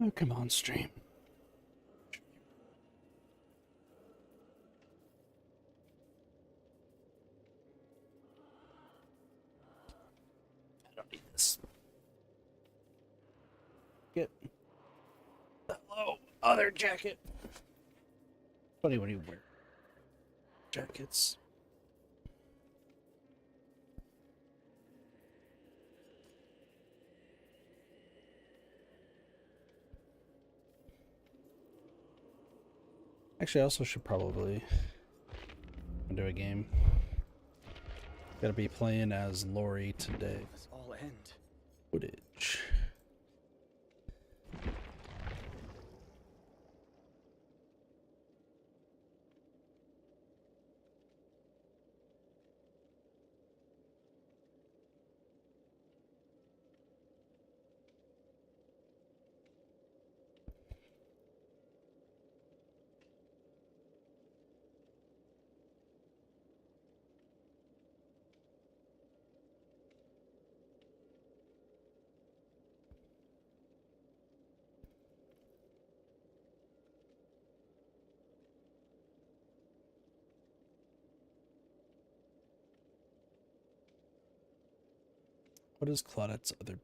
Oh, come on, stream. I don't need this. Get the low other jacket. Funny when you wear jackets. Actually, I also should probably do a game. Gotta be playing as Lori today. This all end. Footage. What is Claudette's other?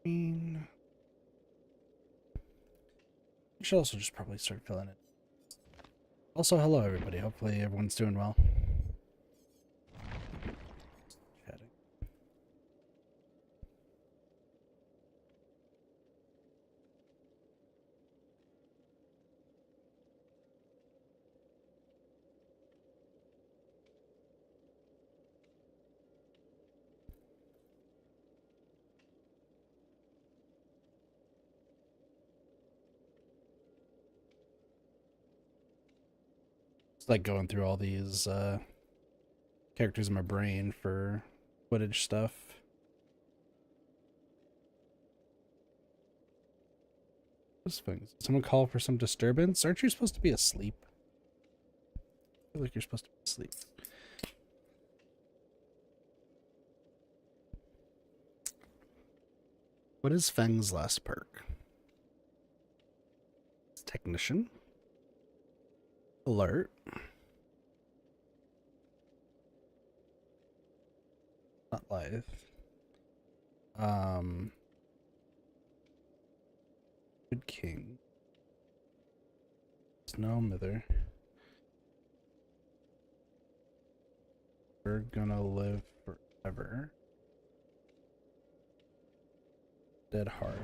You should also just probably start filling it. Also, hello everybody. Hopefully everyone's doing well. Chatting. It's like going through all these characters in my brain for footage stuff. Those things. Someone call for some disturbance? Aren't you supposed to be asleep? I feel like you're supposed to be asleep. What is Feng's last perk? It's Technician. Alert. Not live. Good King. Snow Mither. We're gonna live forever. Dead Heart.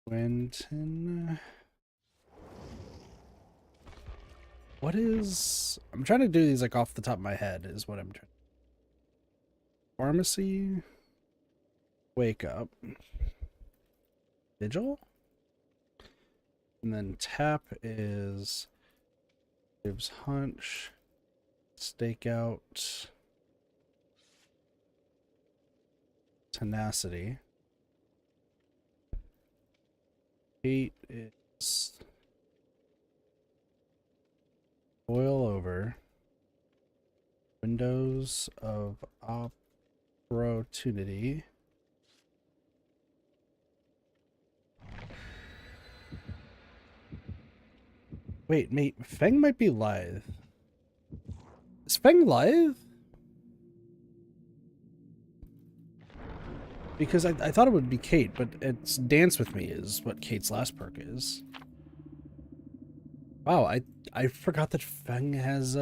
Quentin. What is... I'm trying to do these like off the top of my head is what I'm trying. Pharmacy. Wake up. Vigil. And then tap is gives hunch. Stakeout. Tenacity. Hate is boil over. Windows of opportunity. Wait, mate, Feng might be live. Is Feng live? Because I thought it would be Kate, but it's Dance With Me is what Kate's last perk is. Wow, I forgot that Feng has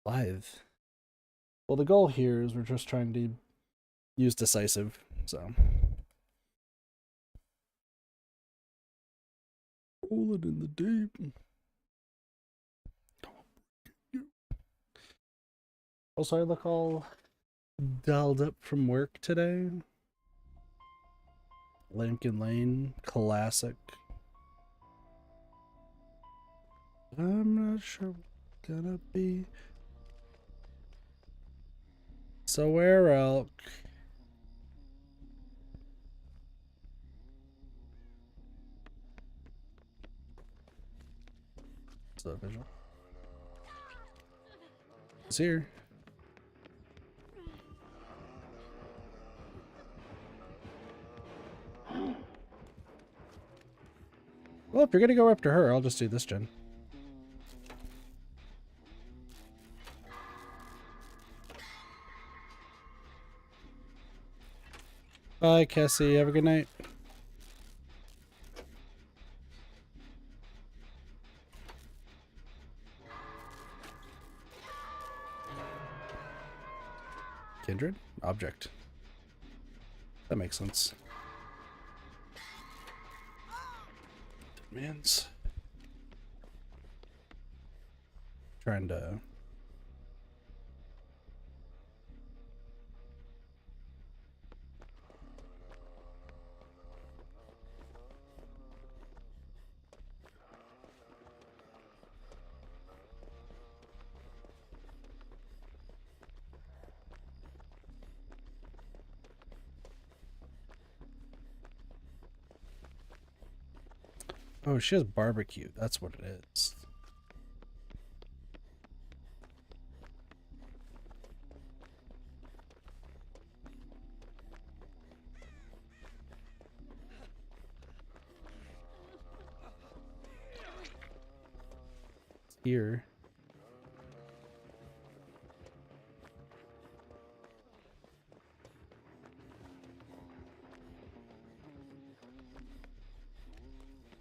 live. Well, the goal here is we're just trying to use decisive, so. Rolling in the deep. Also, I look all dialed up from work today. Lincoln Lane, classic. I'm not sure what's gonna be. So where elk? So visual. It's here. Well, if you're gonna go after her, I'll just do this gen. Bye, Cassie. Have a good night. Kindred? Object. That makes sense. Demands. Trying to... Oh, she has barbecue. That's what it is. Here.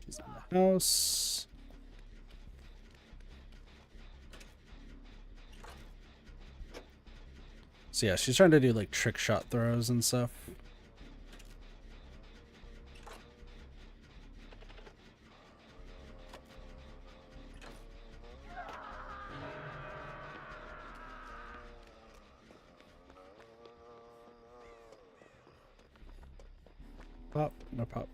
She's in the house. So yeah, she's trying to do like trick shot throws and stuff. Pop, no pop.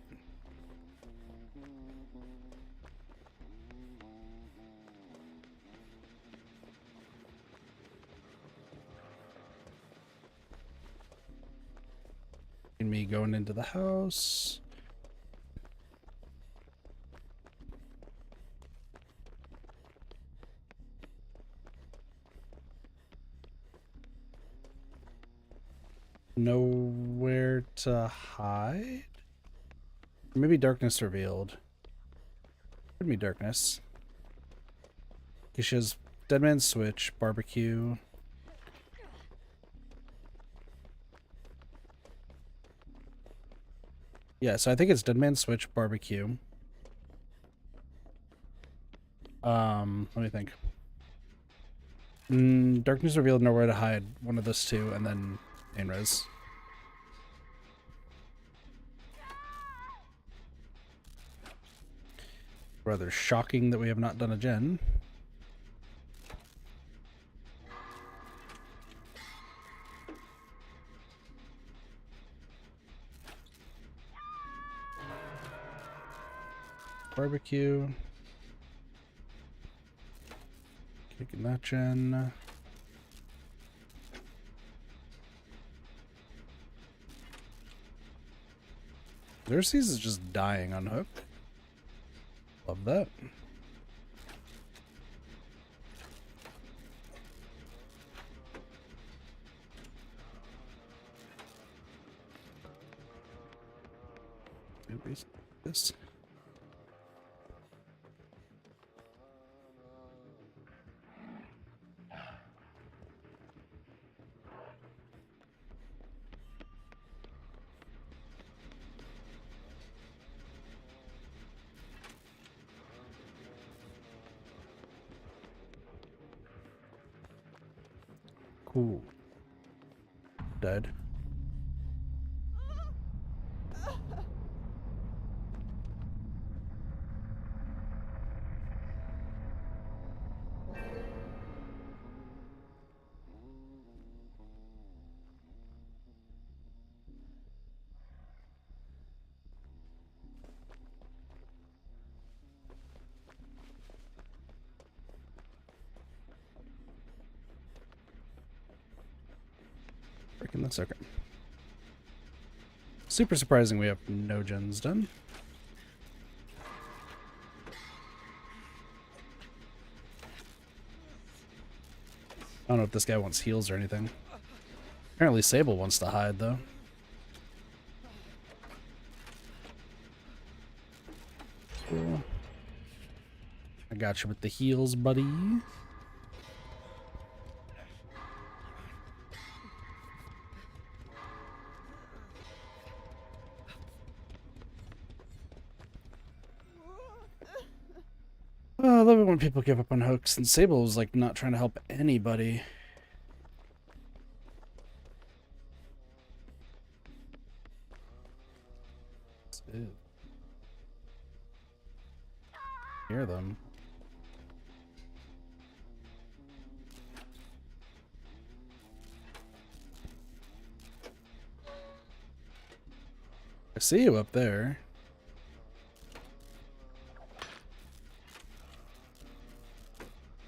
And me going into the house. Nowhere to hide? Maybe darkness revealed. Could be darkness. She has Dead Man's Switch, barbecue. Yeah, so I think it's Dead Man's Switch, barbecue. Let me think. Darkness revealed, nowhere to hide. One of those two, and then main res. Rather shocking that we have not done a gen. Barbecue. Kicking that gen. Xerxes is just dying on hook. Love that. Maybe this. Cool. Dead. Freaking that's okay. Super surprising we have no gens done. I don't know if this guy wants heals or anything. Apparently Sable wants to hide though. Cool. I got you with the heals, buddy. Oh, I love it when people give up on hooks, and Sable was like not trying to help anybody. Ew. Hear them. I see you up there.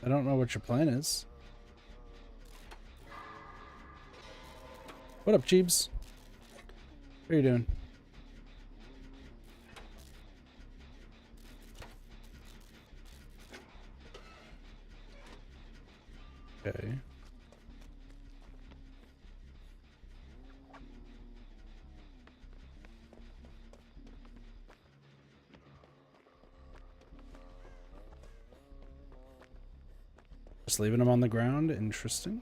I don't know what your plan is. What up, Jeebs? What are you doing? Okay. Just leaving him on the ground. Interesting.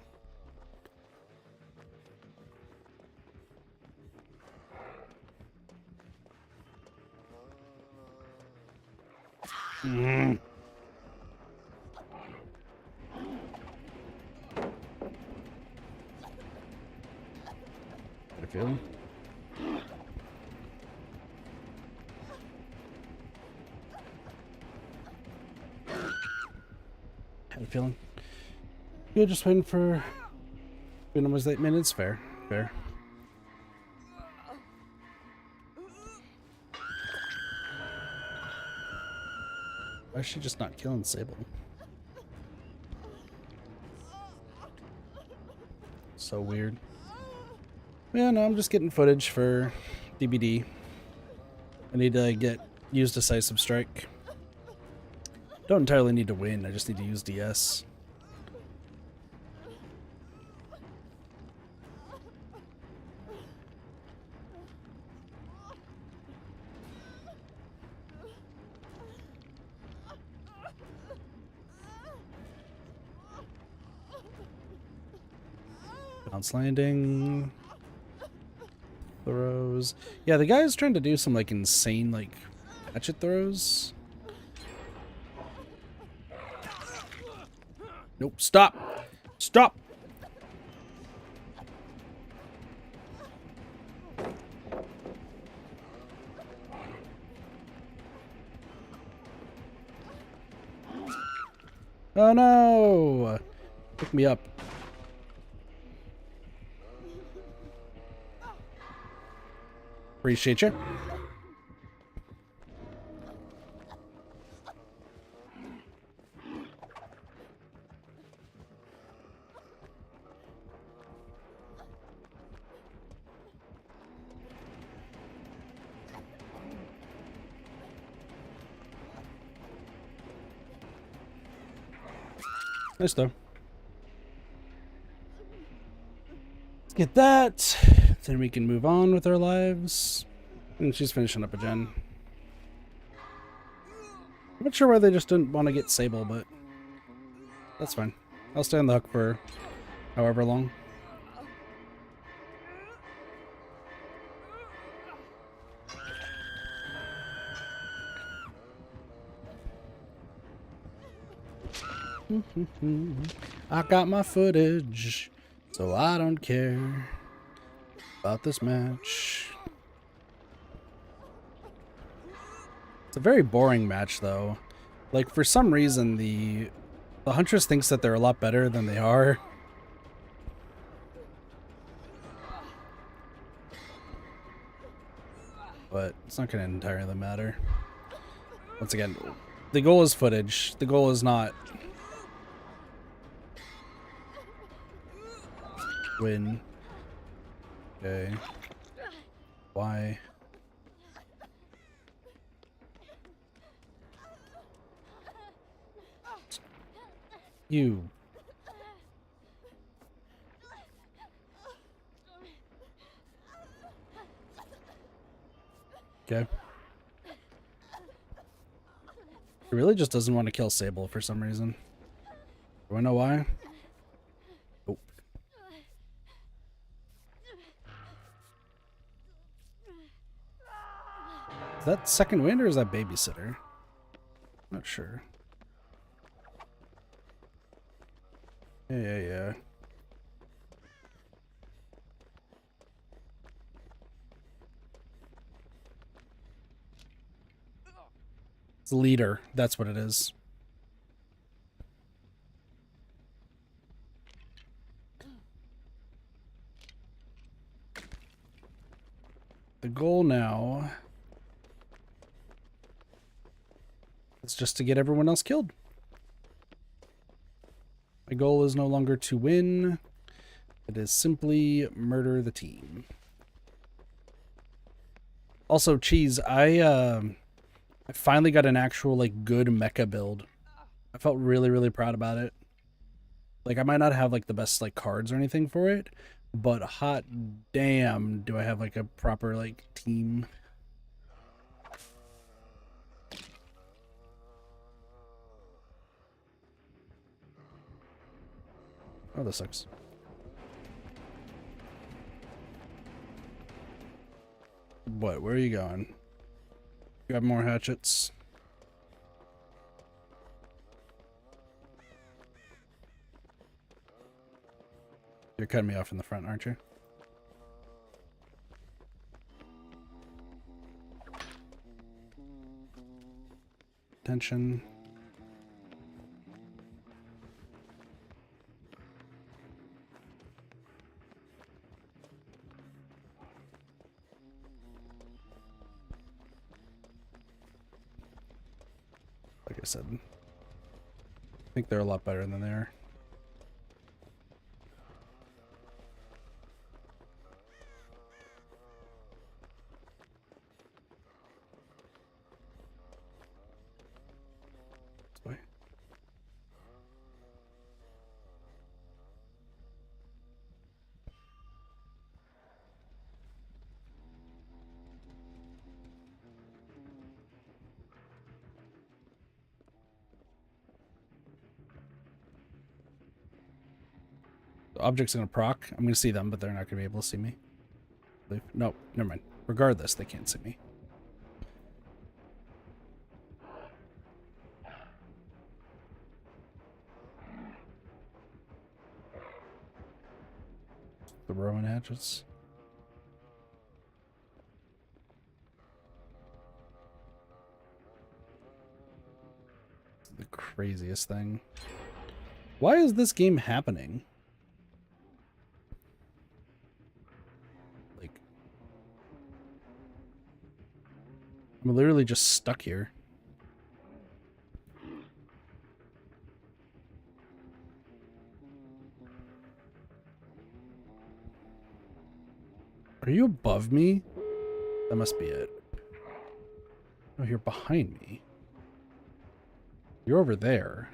Mm. I feel him. Had a feeling. You're just waiting for... Been almost 8 minutes. Fair. Fair. Why is she just not killing Sable? So weird. Yeah, no, I'm just getting footage for DBD. I need to use Decisive Strike. Don't entirely need to win, I just need to use DS. Bounce landing. Throws. Yeah, the guy's trying to do some like insane like hatchet throws. Nope, stop! Stop! Oh no! Pick me up. Appreciate you. Nice though. Let's get that. Then we can move on with our lives. And she's finishing up a gen. I'm not sure why they just didn't want to get Sable, but that's fine. I'll stay on the hook for however long. I got my footage. So I don't care about this match. It's a very boring match, though. Like, for some reason, the Huntress thinks that they're a lot better than they are. But it's not going to entirely matter. Once again, the goal is footage. The goal is not win. Okay. Why? You. Okay. He really just doesn't want to kill Sable for some reason. Do I know why? Oh. Is that second wind or is that babysitter? Not sure. Yeah. It's leader. That's what it is. The goal now is just to get everyone else killed. My goal is no longer to win. It is simply murder the team. Also, Cheese, I finally got an actual, like, good mecha build. I felt really proud about it. Like, I might not have, like, the best, like, cards or anything for it, but hot damn do I have, like, a proper, like, team. Oh, this sucks. What? Where are you going? Grab more hatchets. You're cutting me off in the front, aren't you? Attention. Like I said, I think they're a lot better than they are. This way. The object's gonna proc. I'm gonna see them, but they're not gonna be able to see me. No, never mind. Regardless, they can't see me. The Roman hatchets. The craziest thing. Why is this game happening? Like, I'm literally just stuck here. Are you above me? That must be it. Oh, you're behind me. You're over there.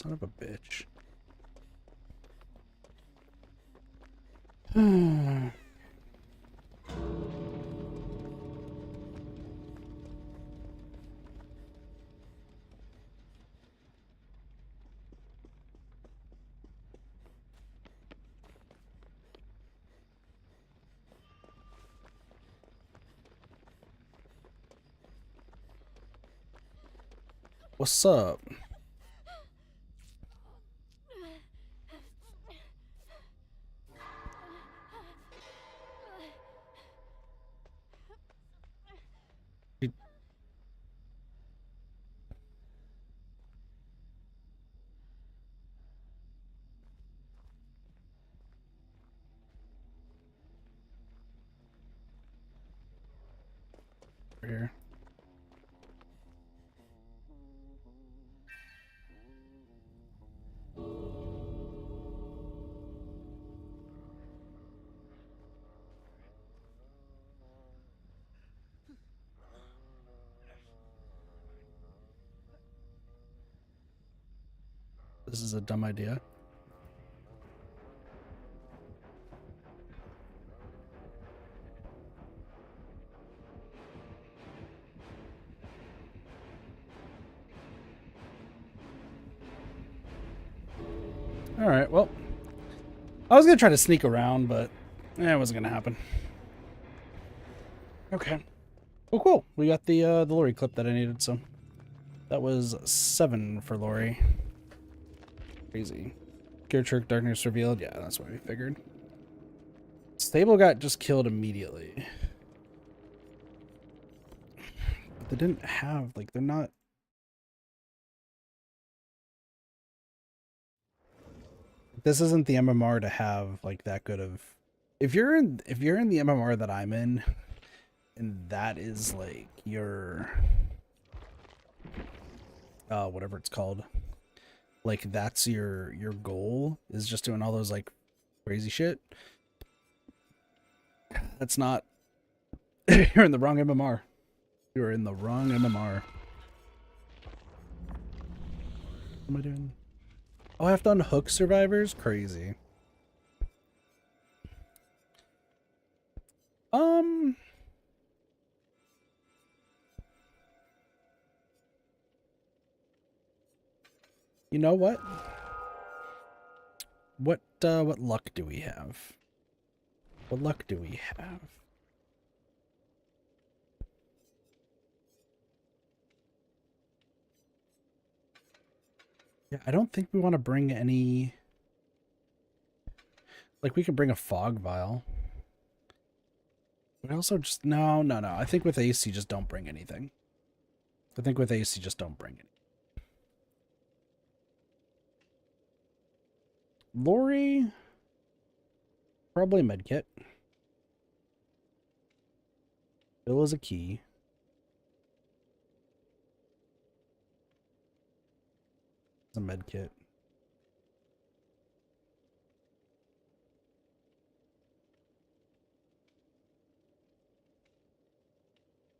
Son of a bitch. What's up? Here. This is a dumb idea. Alright, well. I was gonna try to sneak around, but it wasn't gonna happen. Okay. Well, cool. We got the Lori clip that I needed, so that was 7 for Lori. Crazy. Gear trick, darkness revealed. Yeah, that's what we figured. Stable got just killed immediately. But they didn't have, like, they're not. This isn't the MMR to have like that good of. If you're in the MMR that I'm in, and that is like your whatever it's called, like that's your goal is just doing all those like crazy shit. That's not. You're in the wrong MMR. You're in the wrong MMR. What am I doing? Oh, I have to unhook survivors? Crazy. You know what? What luck do we have? What luck do we have? Yeah, I don't think we want to bring any. Like, we could bring a fog vial. But also just no. I think with AC, just don't bring anything. I think with AC, just don't bring it. Lori, probably medkit. Bill is a key. It's a medkit.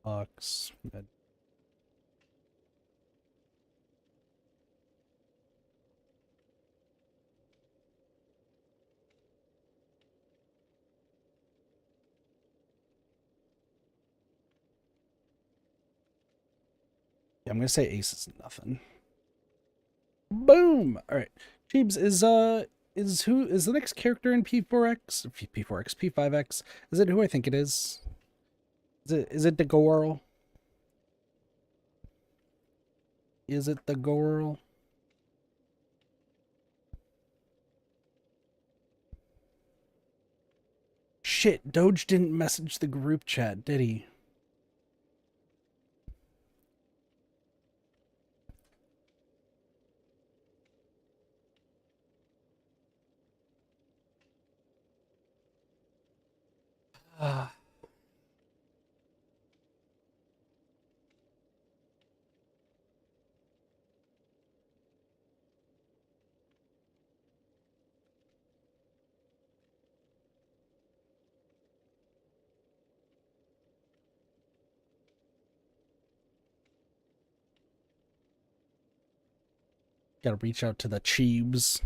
Box med. Yeah, I'm gonna say Ace is nothing. Boom! Alright. Jeebs, is who is the next character in P4X? P4X, P5X. Is it who I think it is? Is it the girl? Is it the girl? Shit, Doge didn't message the group chat, did he? Ah. Gotta reach out to the cheebs.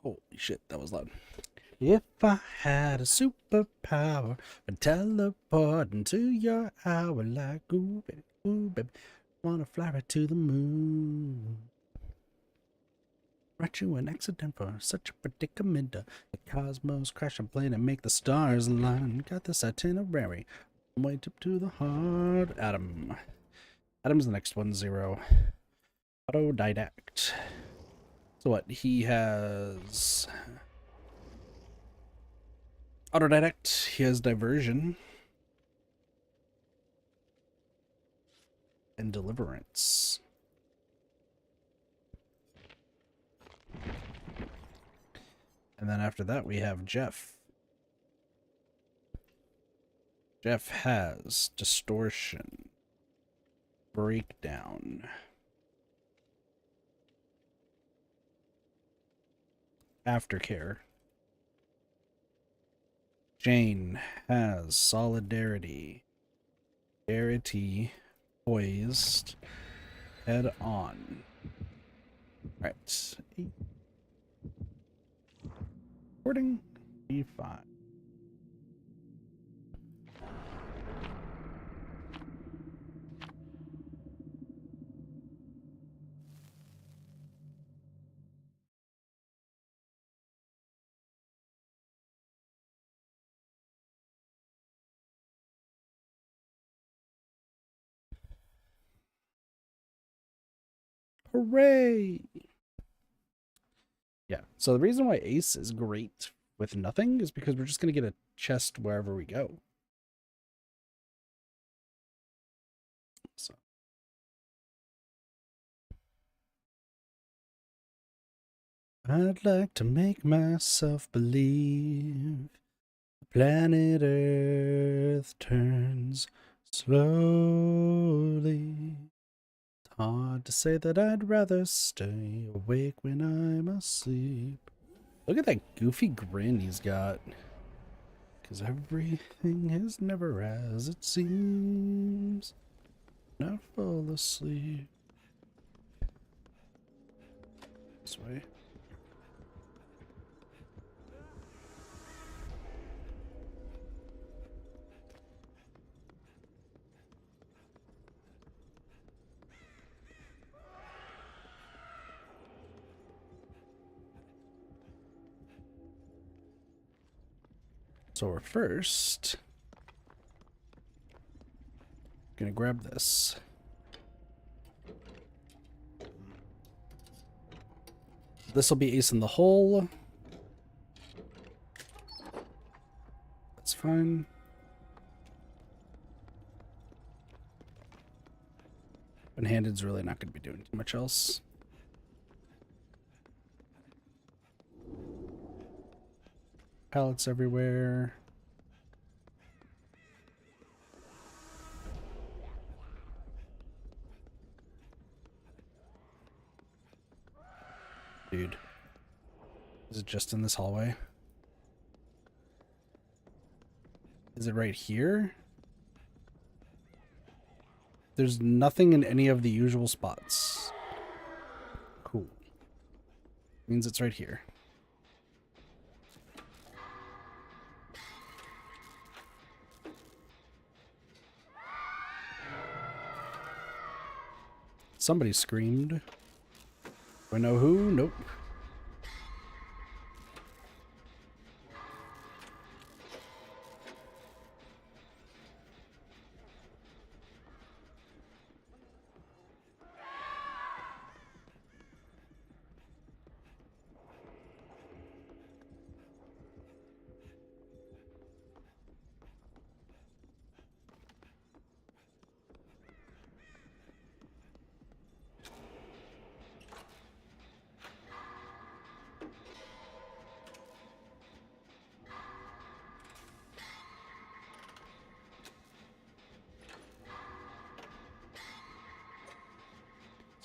Holy shit, that was loud. If I had a superpower, I'd teleport into your hour like ooh baby, wanna fly right to the moon. Write you an accident for such a predicament. The cosmos crash and plane and make the stars align. Got this itinerary, way up to the heart. Adam. Adam's the next one, 0. Autodidact. So what? He has autodidact. He has diversion and deliverance. And then after that, we have Jeff. Jeff has distortion, breakdown, aftercare. Jane has solidarity, charity, poised, head on. All right. Recording B5. Hooray! Yeah, so the reason why Ace is great with nothing is because we're just going to get a chest wherever we go. So. I'd like to make myself believe the planet Earth turns slowly. It's hard to say that I'd rather stay awake when I'm asleep. Look at that goofy grin he's got. Because everything is never as it seems. Now fall asleep. This way. So we're first gonna grab this. This will be ace in the hole. That's fine. One-handed's really not gonna be doing too much else. Pallets everywhere. Dude. Is it just in this hallway? Is it right here? There's nothing in any of the usual spots. Cool. Means it's right here. Somebody screamed. Do I know who? Nope.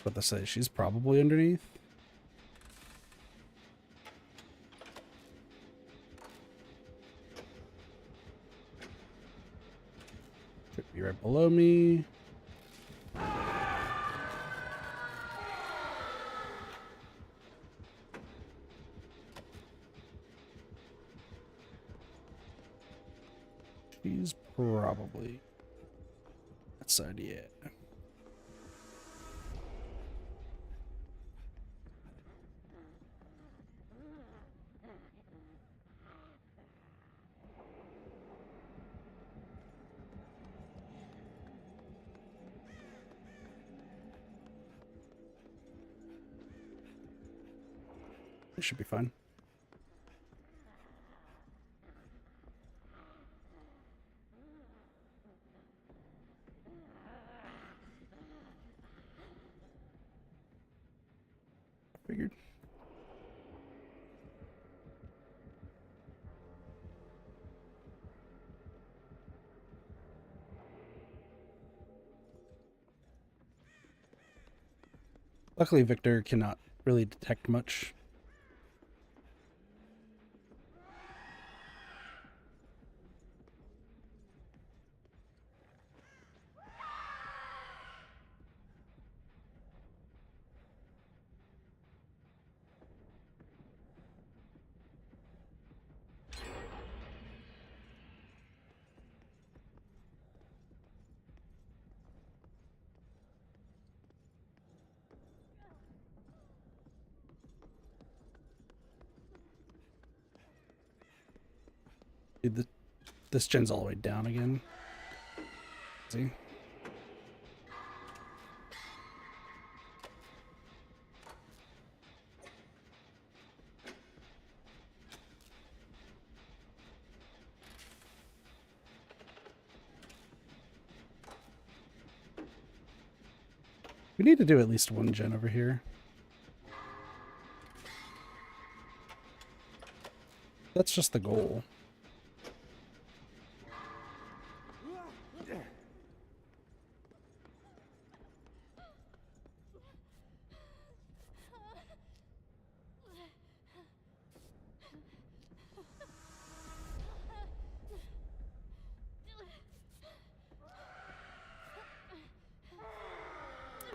What they say, she's probably underneath. Could be right below me. She's probably that side, yeah. It should be fine. Figured. Luckily, Victor cannot really detect much. Dude, this gen's all the way down again. See? We need to do at least one gen over here. That's just the goal.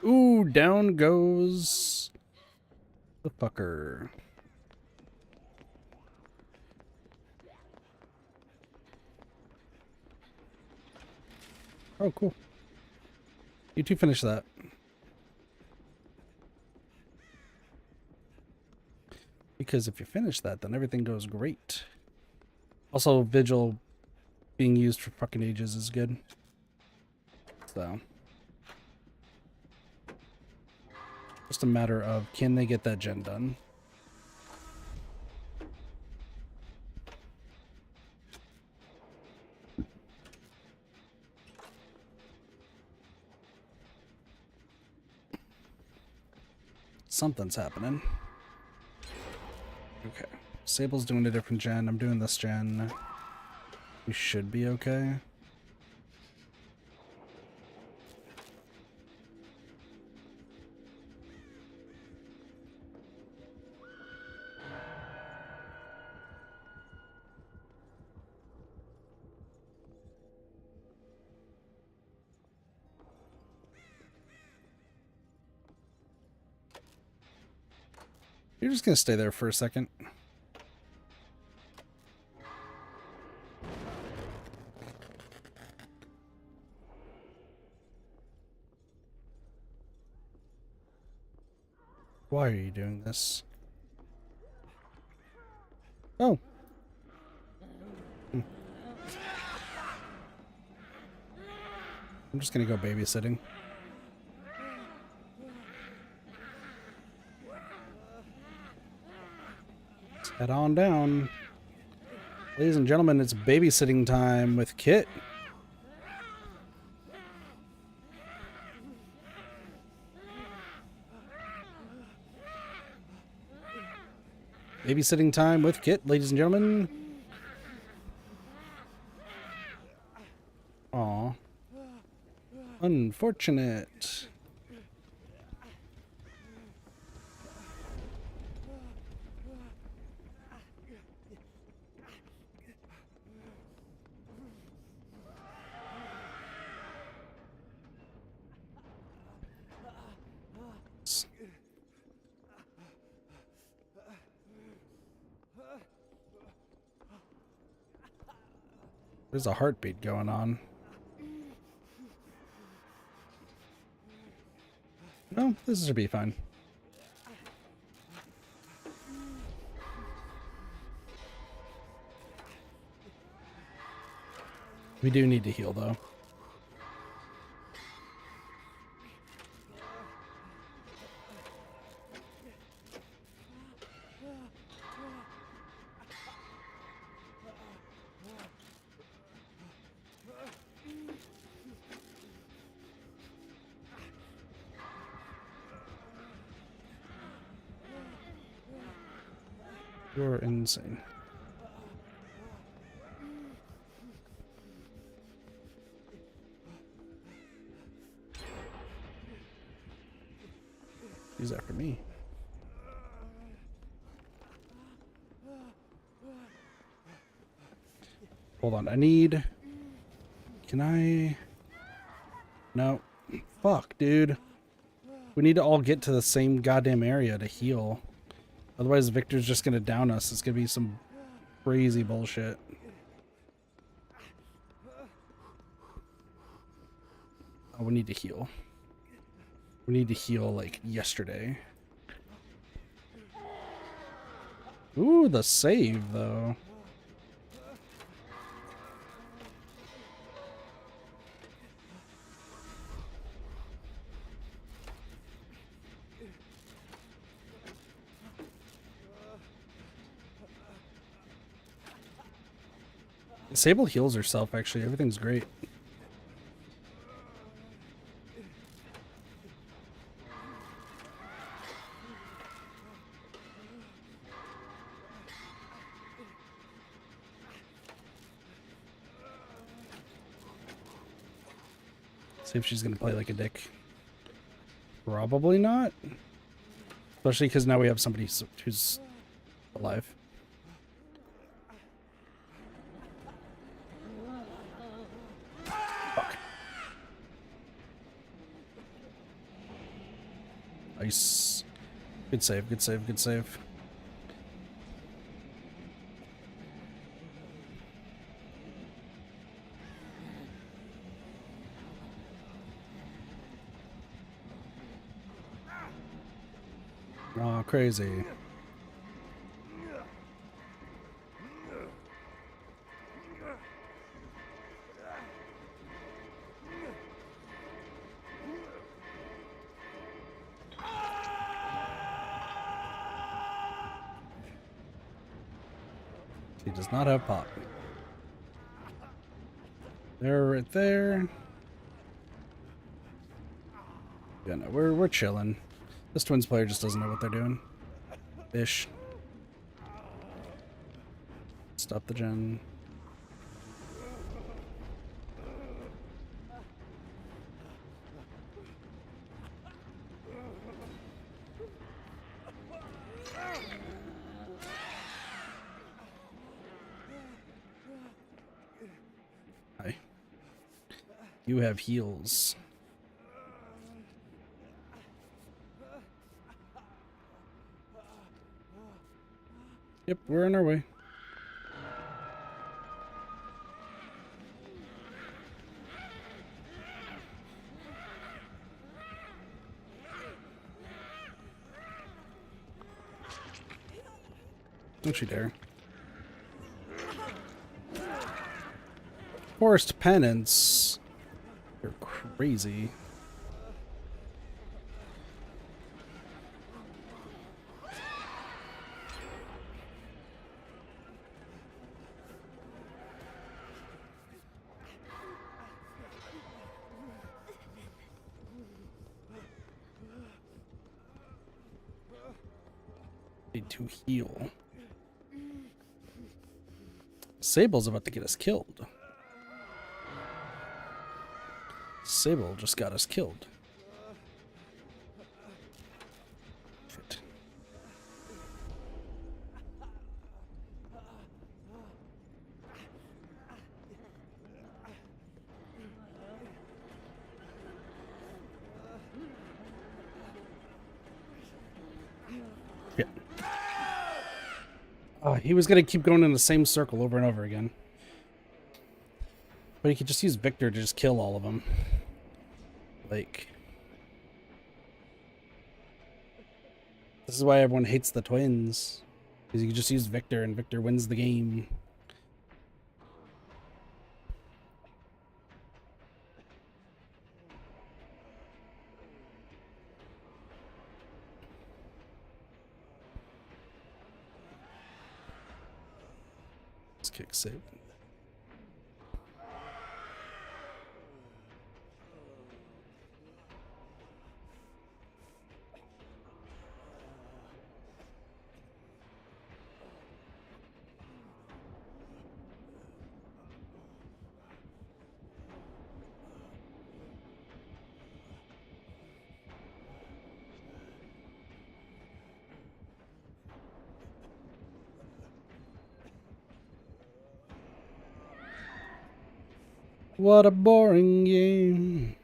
Ooh, down goes the fucker. Oh, cool. You two finish that. Because if you finish that, then everything goes great. Also, Vigil being used for fucking ages is good. So. Just a matter of, can they get that gen done? Something's happening. Okay. Sable's doing a different gen. I'm doing this gen. We should be okay. You're just gonna stay there for a second. Why are you doing this? Oh. I'm just gonna go babysitting. Let's head on down. Ladies and gentlemen, it's babysitting time with Kit. Babysitting time with Kit, ladies and gentlemen. Aw. Unfortunate. There's a heartbeat going on. No, this should be fine. We do need to heal, though. You're insane. He's after me. Hold on, I need... Can I... No. Fuck, dude. We need to all get to the same goddamn area to heal. Otherwise, Victor's just gonna down us. It's gonna be some crazy bullshit. Oh, we need to heal. We need to heal, like, yesterday. Ooh, the save, though. Sable heals herself, actually. Everything's great. See if she's gonna play like a dick. Probably not. Especially because now we have somebody who's alive. Fuck. Nice. Good save, good save, good save. Oh, crazy. He does not have pop. They're right there. Yeah, no, we're chilling. This Twins player just doesn't know what they're doing. Ish. Stop the gen. Hi. You have heals. Yep, we're on our way. Don't you dare. Forced penance. You're crazy. Need to heal. Sable's about to get us killed. Sable just got us killed. Shit. Yeah. He was gonna keep going in the same circle over and over again. But he could just use Victor to just kill all of them. Like, this is why everyone hates the twins. Because you can just use Victor and Victor wins the game. Let's kick save. What a boring game.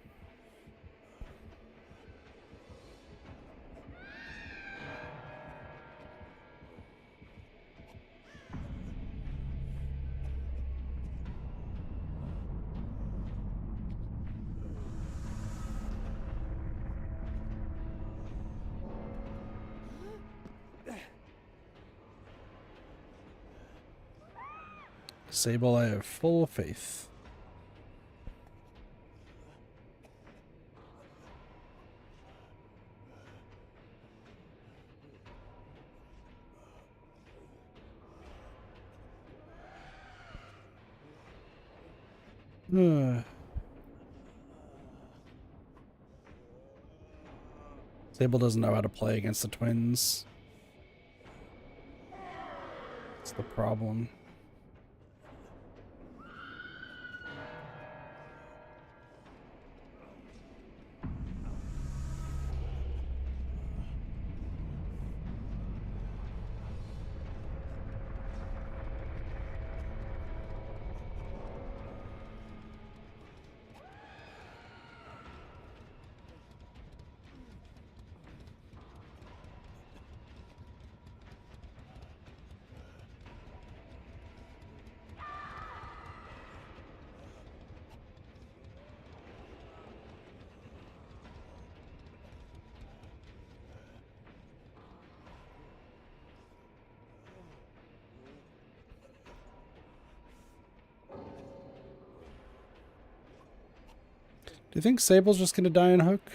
Sable, I have full faith. Sable doesn't know how to play against the twins. That's the problem. Do you think Sable's just gonna die on Hook?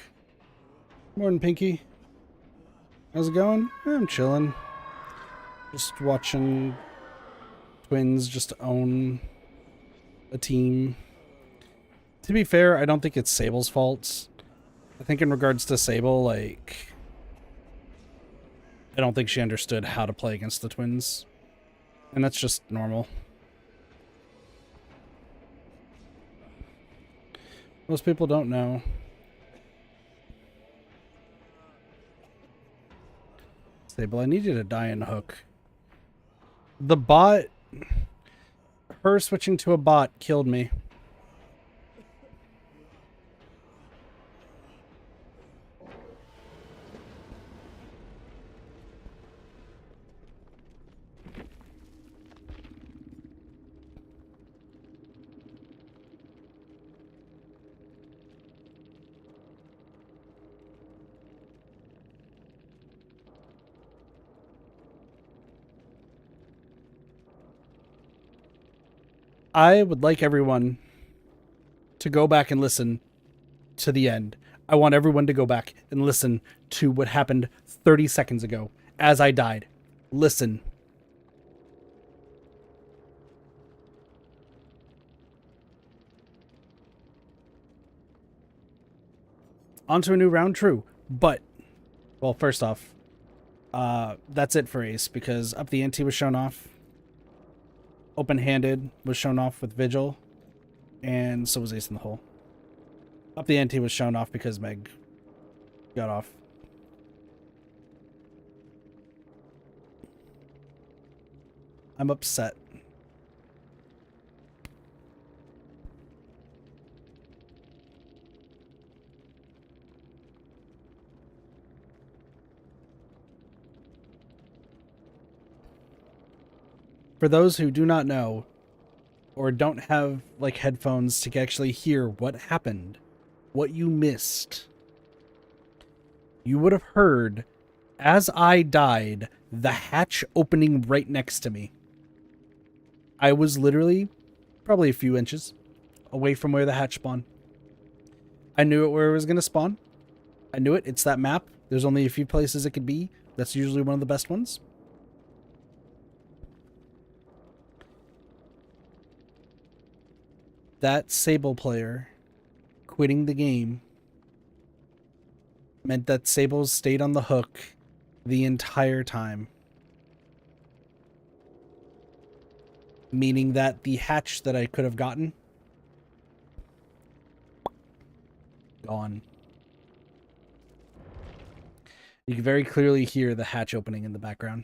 Morning, Pinky. How's it going? I'm chilling. Just watching twins just own a team. To be fair, I don't think it's Sable's fault. I think in regards to Sable, like, I don't think she understood how to play against the twins. And that's just normal. Most people don't know. Sable, I need you to die in Hook. The bot... Her switching to a bot killed me. I would like everyone to go back and listen to the end. I want everyone to go back and listen to what happened 30 seconds ago as I died. Listen. On to a new round, true. But, well, first off, that's it for Ace, because Up the Ante was shown off. Open-handed was shown off with Vigil, and so was Ace in the Hole. Up the Ante was shown off because Meg got off. I'm upset. For those who do not know, or don't have like headphones to actually hear what happened, what you missed, you would have heard, as I died, the hatch opening right next to me. I was literally probably a few inches away from where the hatch spawned. I knew it where it was going to spawn. I knew it. It's that map. There's only a few places it could be. That's usually one of the best ones. That Sable player quitting the game meant that Sable stayed on the hook the entire time. Meaning that the hatch that I could have gotten, gone. You can very clearly hear the hatch opening in the background.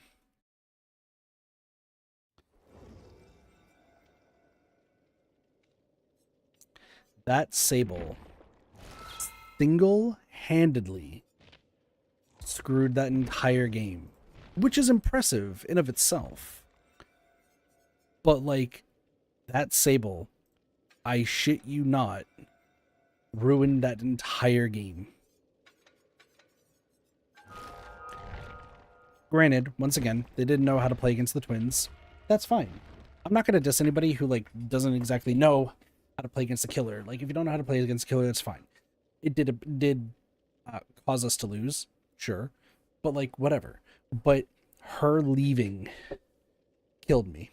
That Sable single-handedly screwed that entire game, which is impressive in of itself. But like, that Sable, I shit you not, ruined that entire game. Granted, once again, they didn't know how to play against the twins. That's fine. I'm not gonna diss anybody who like doesn't exactly know how to play against the killer. Like, if you don't know how to play against the killer, that's fine. It did cause us to lose, sure, but like whatever. But her leaving killed me.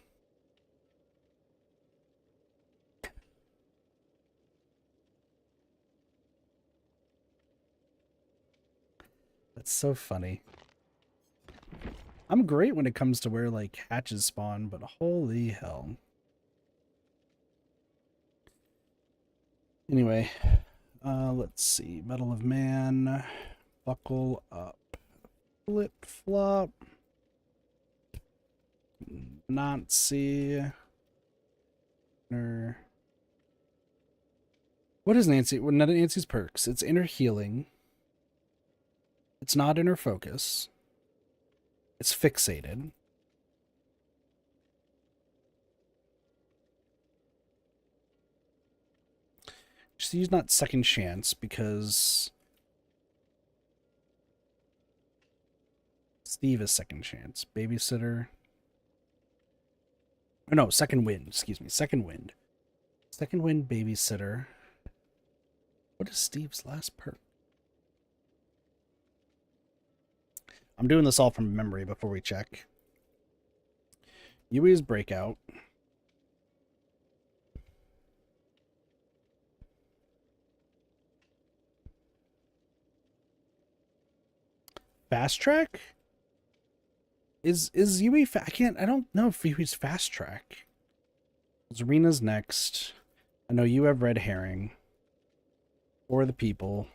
That's so funny. I'm great when it comes to where like hatches spawn, but holy hell. Anyway, let's see. Medal of Man, buckle up, flip flop, Nazi. What is Nancy? Well, not Nancy's perks. It's inner healing. It's not inner focus. It's fixated. She's not second chance because Steve is second chance. Babysitter. Oh, no, second wind. Excuse me. Second wind. Second wind, babysitter. What is Steve's last perk? I'm doing this all from memory before we check. Yui's breakout. Fast track? Is Yui I don't know if Yui's fast track. Zarina's next. I know you have red herring. Or the people.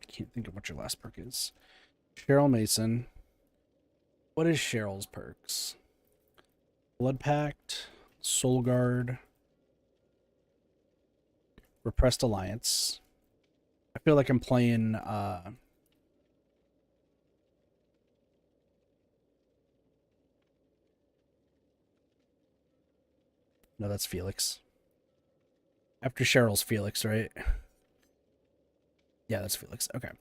I can't think of what your last perk is. Cheryl Mason. What is Cheryl's perks? Blood Pact, Soul Guard, Repressed Alliance. I feel like I'm playing no, that's Felix. After Cheryl's Felix, right? Yeah, that's Felix. Okay.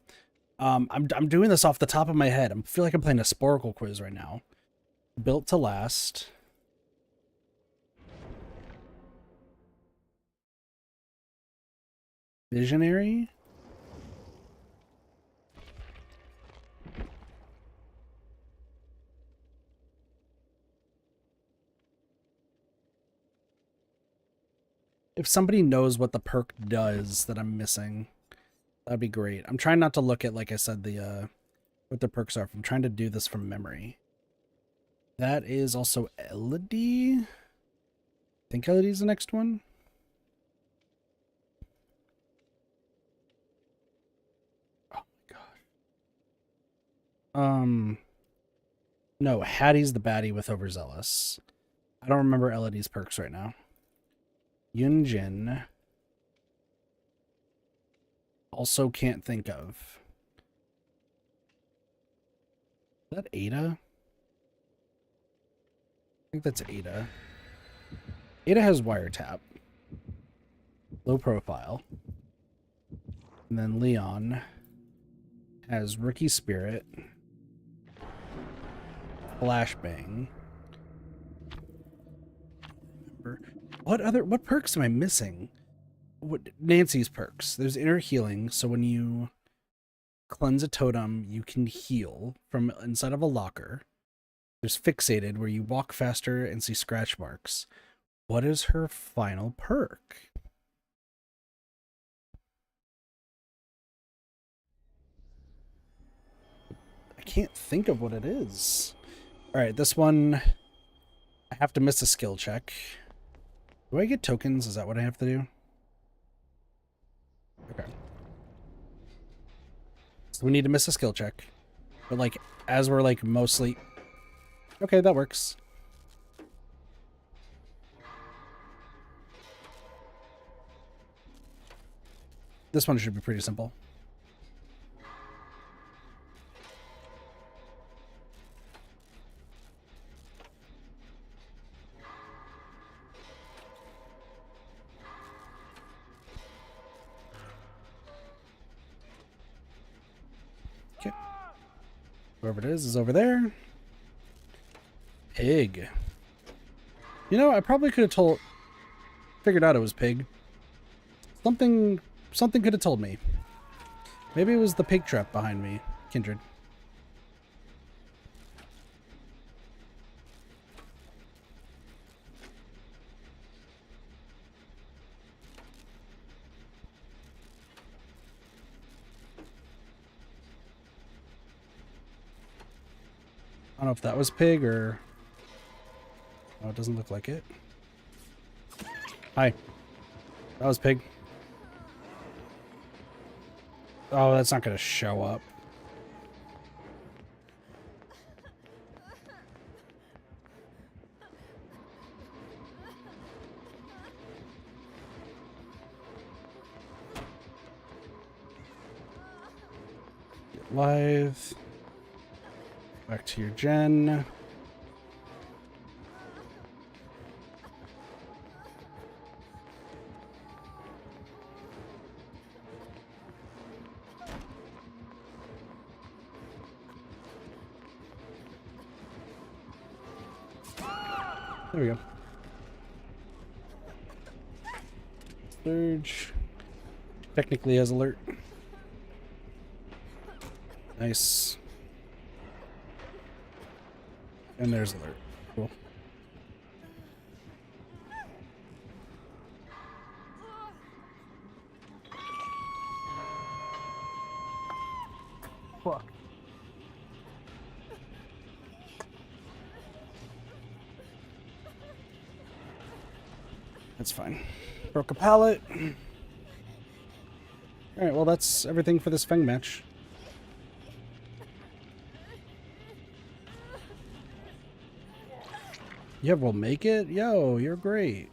I'm doing this off the top of my head. I feel like I'm playing a Sporkle quiz right now. Built to last. Visionary. If somebody knows what the perk does that I'm missing, that'd be great. I'm trying not to look at, like I said, the what the perks are. I'm trying to do this from memory. That is also Elodie. I think Elodie's the next one. Oh my god. No, Hattie's the baddie with Overzealous. I don't remember Elodie's perks right now. Yunjin. Also can't think of. Is that Ada? I think that's Ada. Ada has wiretap. Low profile. And then Leon has rookie spirit. Flashbang. What perks am I missing? What Nancy's perks? There's inner healing, so when you cleanse a totem, you can heal from inside of a locker. There's fixated, where you walk faster and see scratch marks. What is her final perk? I can't think of what it is. Alright, this one, I have to miss a skill check. Do I get tokens? Is that what I have to do? Okay. So we need to miss a skill check. But, like, as we're, like, mostly... Okay, that works. This one should be pretty simple. Okay. Whoever it is over there. Pig. You know, I probably could have figured out it was pig. Something could have told me. Maybe it was the pig trap behind me, Kindred. I don't know if that was pig or... Oh, it doesn't look like it. Hi. That was pig. Oh, that's not going to show up. Get live. Back to your gen. There we go. Surge. Technically has alert. Nice. And there's alert. Cool. Fuck. That's fine. Broke a pallet. Alright, well that's everything for this Feng match. Yeah, we'll make it? Yo, you're great.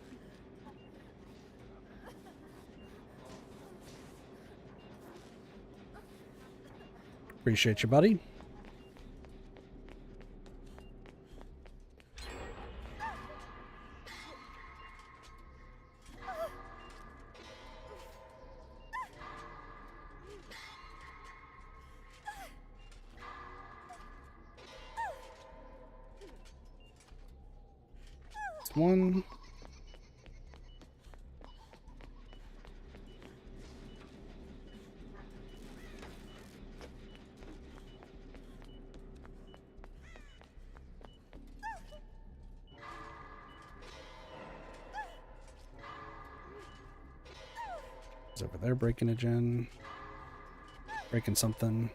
Appreciate you, buddy. One. He's over there breaking a gen. Breaking something.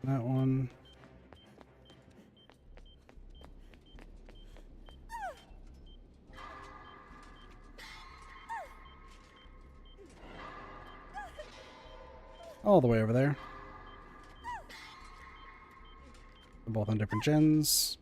That one. All the way over there. They're both on different gens.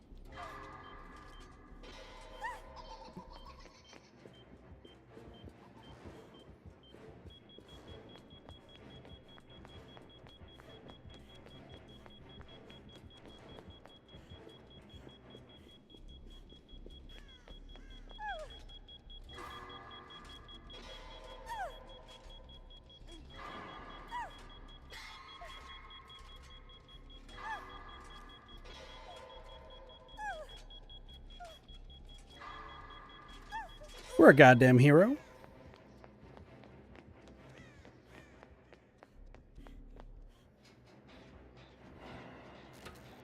We're a goddamn hero.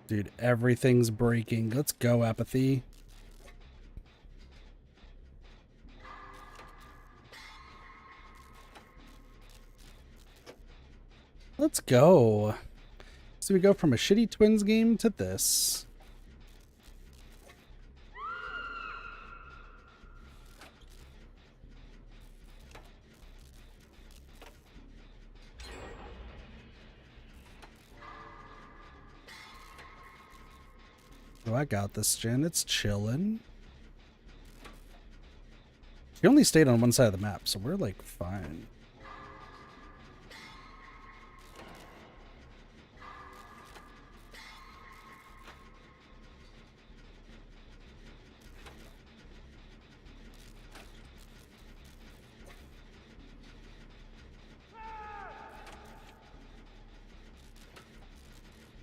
Dude, everything's breaking. Let's go, apathy. Let's go. So we go from a shitty Twins game to this. Oh, I got this, Jen. It's chillin'. She only stayed on one side of the map, so we're like fine.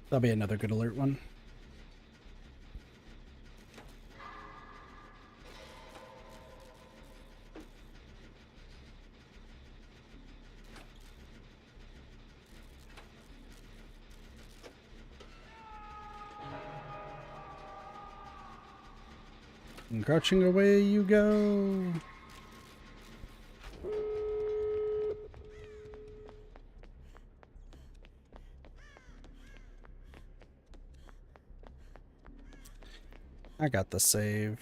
That'll be another good alert one. And crouching away you go. I got the save.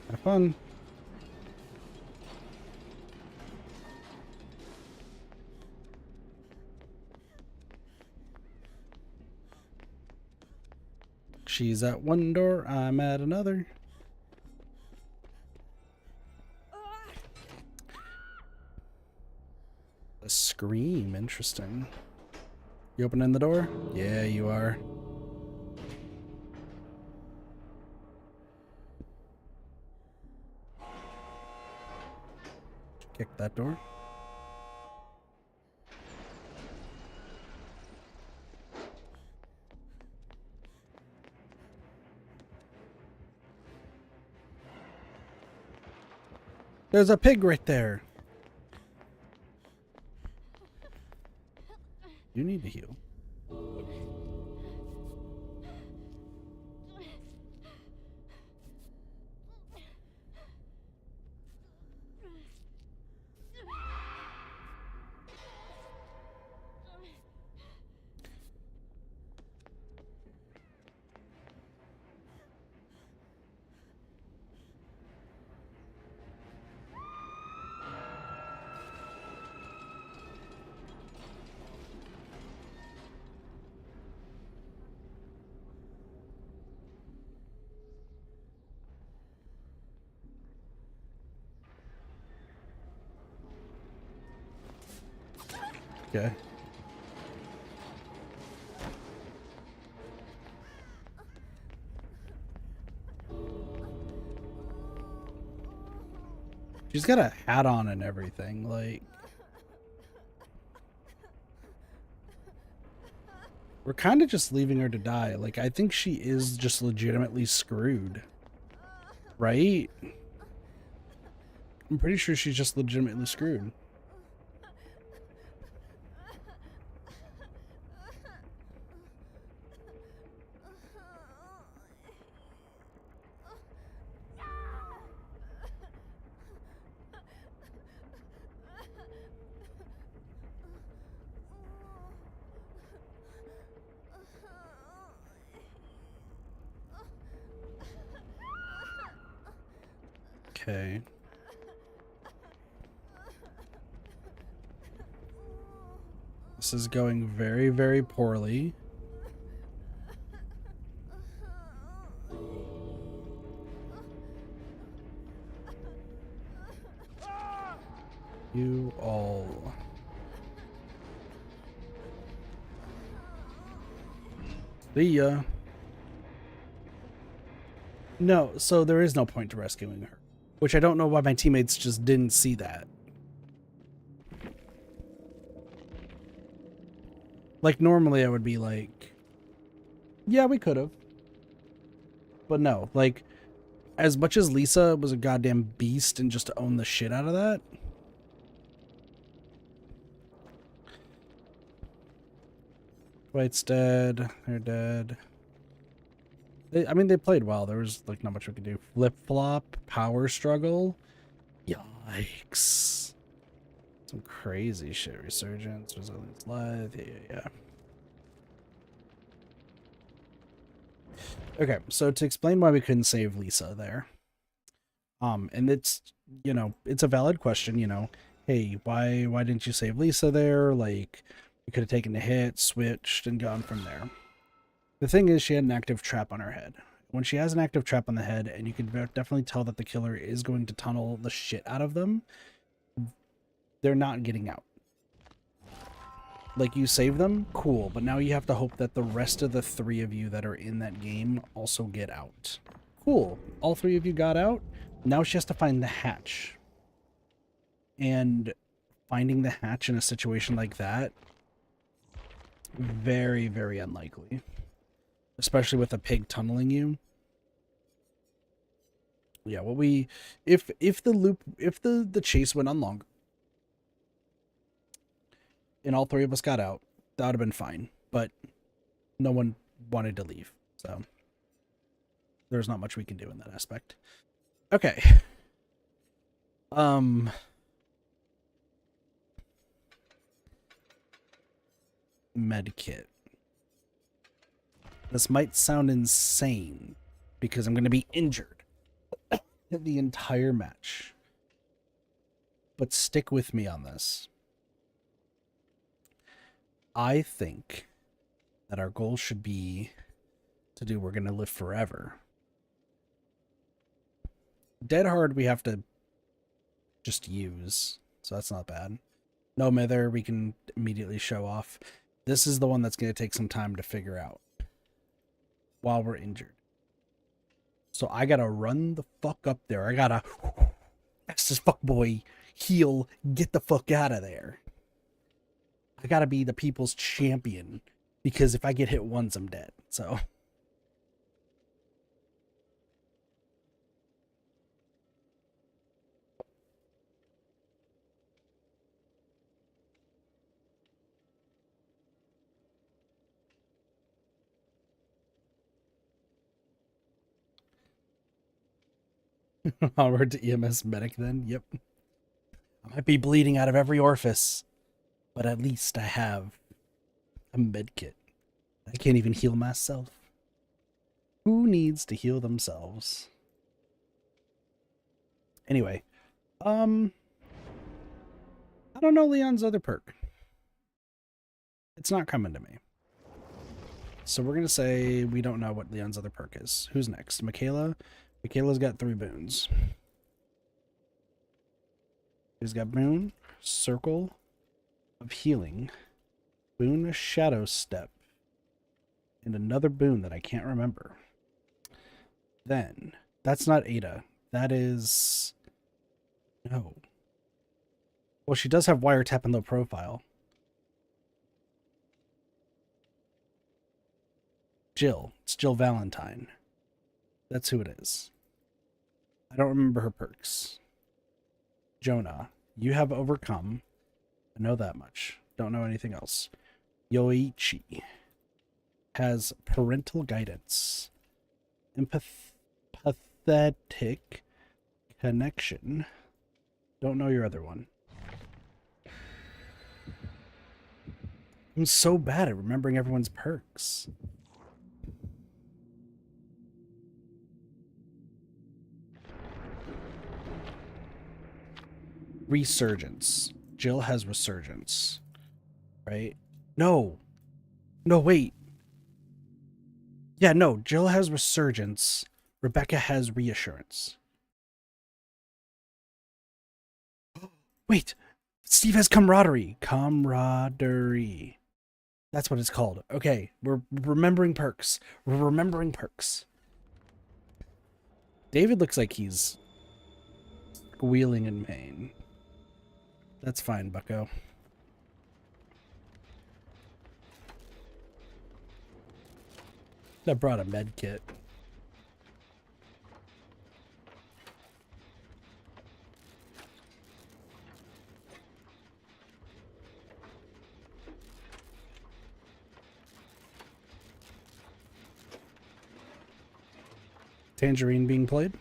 Have fun. She's at one door, I'm at another. A scream, interesting. You opening the door? Yeah, you are. Kick that door. There's a pig right there. You need to heal. Okay. She's got a hat on and everything, like... We're kind of just leaving her to die. Like, I think she is just legitimately screwed. Right? I'm pretty sure she's just legitimately screwed. Okay. This is going very, very poorly. You all. See ya. No, so there is no point to rescuing her. Which I don't know why my teammates just didn't see that. Like, normally I would be like, yeah, we could have. But no, like, as much as Lisa was a goddamn beast and just to own the shit out of that. Dwight's dead. They're dead. I mean, they played well. There was, like, not much we could do. Flip-flop, power struggle. Yikes. Some crazy shit. Resurgence, resilience, life. Yeah. Okay, so to explain why we couldn't save Lisa there. And it's, you know, it's a valid question, you know. Hey, why didn't you save Lisa there? Like, we could have taken the hit, switched, and gone from there. The thing is, she had an active trap on her head. When she has an active trap on the head, and you can definitely tell that the killer is going to tunnel the shit out of them, they're not getting out. Like, you save them, cool, but now you have to hope that the rest of the 3 of you that are in that game also get out. Cool. All 3 of you got out. Now she has to find the hatch. And finding the hatch in a situation like that, very, very unlikely. Especially with a pig tunneling you. Yeah, what we... If the chase went on longer, and all 3 of us got out, that would have been fine. But no one wanted to leave, so there's not much we can do in that aspect. Okay. Medkit. This might sound insane because I'm going to be injured the entire match. But stick with me on this. I think that our goal should be to do We're Gonna Live Forever. Dead Hard we have to just use, so that's not bad. No Mither we can immediately show off. This is the one that's going to take some time to figure out while we're injured. So I gotta run the fuck up there. I gotta that's this fuckboy heal, get the fuck out of there. I gotta be the people's champion, because if I get hit once, I'm dead. So onward to EMS medic then. Yep. I might be bleeding out of every orifice, but at least I have a med kit. I can't even heal myself. Who needs to heal themselves? Anyway, I don't know Leon's other perk. It's not coming to me. So we're going to say we don't know what Leon's other perk is. Who's next? Michaela? Michaela's got 3 boons. She's got boon, circle of healing, boon shadow step, and another boon that I can't remember. Then, that's not Ada. That is... No. Well, she does have wiretap and low profile. Jill. It's Jill Valentine. That's who it is. I don't remember her perks. Jonah. You have overcome. I know that much. Don't know anything else. Yoichi has parental guidance. Empathetic connection. Don't know your other one. I'm so bad at remembering everyone's perks. Resurgence. Jill has resurgence. Right? No. No, wait. Yeah, no. Jill has resurgence. Rebecca has reassurance. Wait. Steve has camaraderie. Camaraderie. That's what it's called. Okay. We're remembering perks. We're remembering perks. David looks like he's squealing in pain. That's fine, bucko. I brought a med kit. Tangerine being played.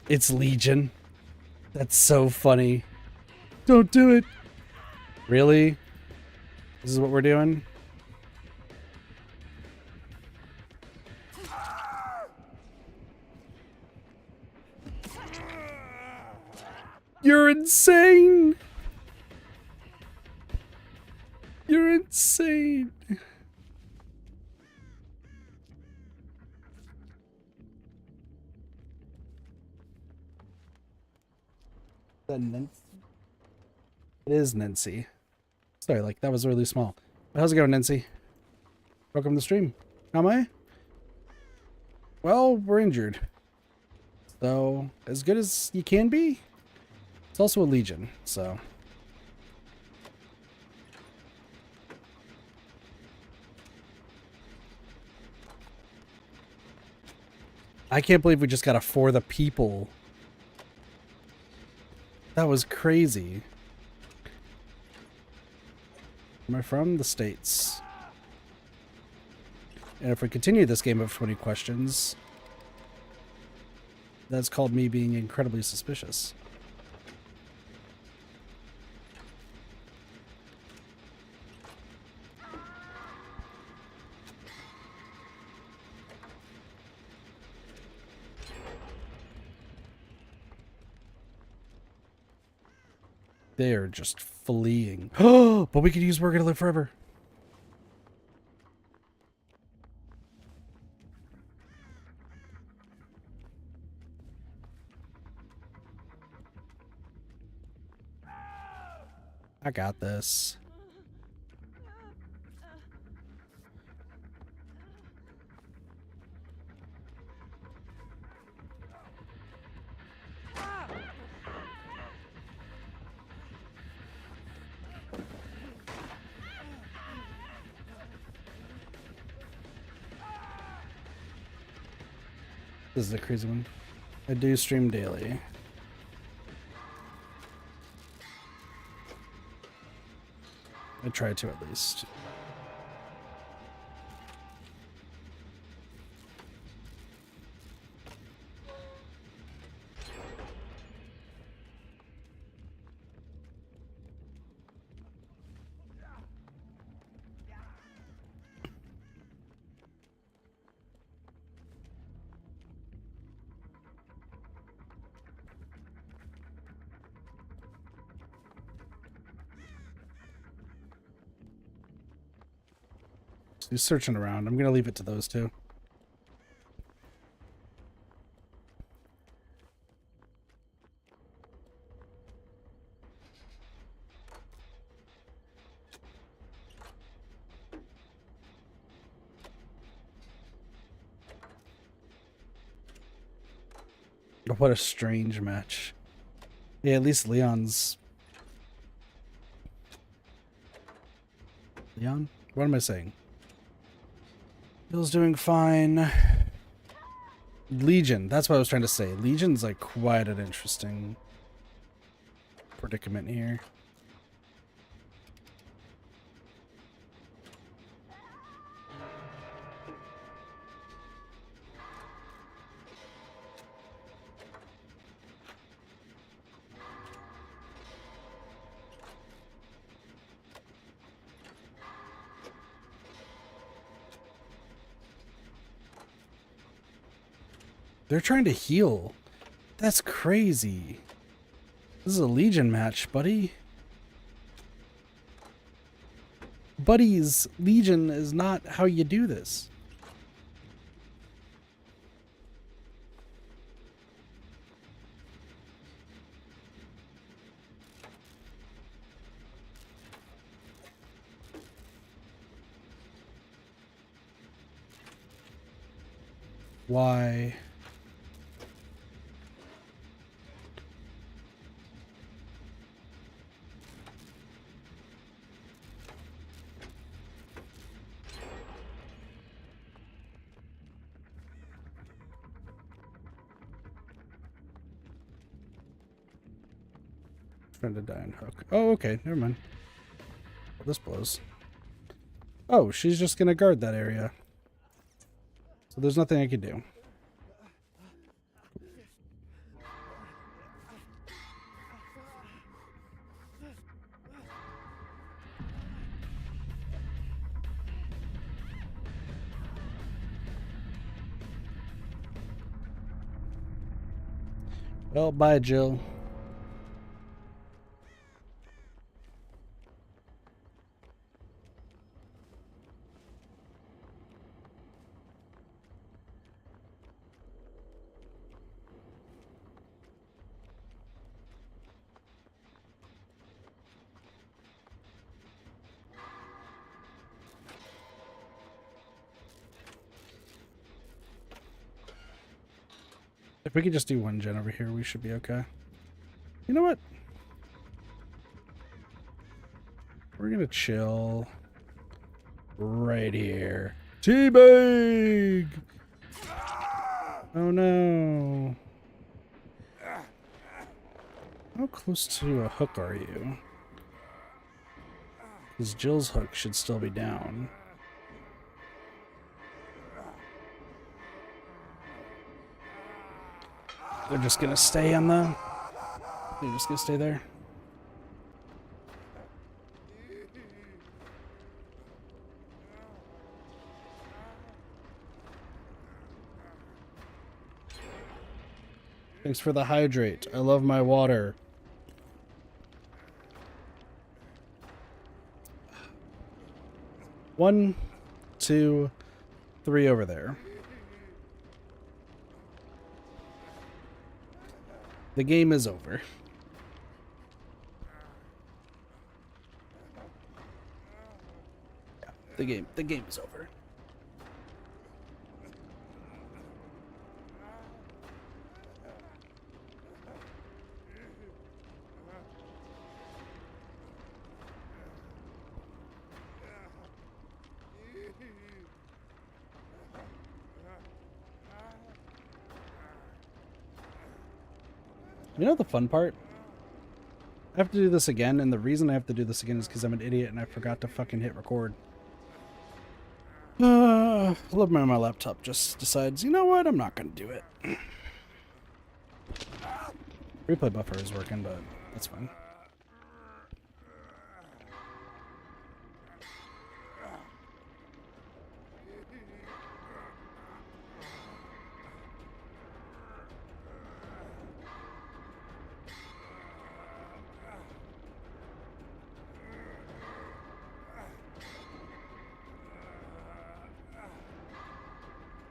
It's Legion. That's so funny. Don't do it. Really? This is what we're doing? You're insane. You're insane. That Nancy? It is Nancy. Sorry, like that was really small. How's it going, Nancy? Welcome to the stream. How am I? Well, we're injured. So, as good as you can be. It's also a Legion, so. I can't believe we just got a For the People. That was crazy. Am I from the States? And if we continue this game of 20 questions, that's called me being incredibly suspicious. They are just fleeing. Oh, but we could use We're Gonna Live Forever. I got this. This is a crazy one. I do stream daily. I try to at least. He's searching around. I'm going to leave it to those two. What a strange match. Yeah, at least Leon's... Leon? What am I saying? Bill's doing fine. Legion, that's what I was trying to say. Legion's like quite an interesting predicament here. They're trying to heal. That's crazy. This is a Legion match, buddy. Buddies, Legion is not how you do this. Why? Trying to die and hook. Oh, okay. Never mind. Well, this blows. Oh, she's just gonna guard that area. So there's nothing I can do. Well, bye, Jill. If we could just do one gen over here, we should be okay. You know what? We're gonna chill right here. Teabag! Oh no. How close to a hook are you? Because Jill's hook should still be down. They're just gonna stay on the... They're just gonna stay there. Thanks for the hydrate. I love my water. One, two, three over there. The game is over. Yeah, the game is over. You know the fun part? I have to do this again, and the reason I have to do this again is because I'm an idiot and I forgot to fucking hit record. I love my laptop just decides, you know what, I'm not gonna do it. Replay buffer is working, but that's fine.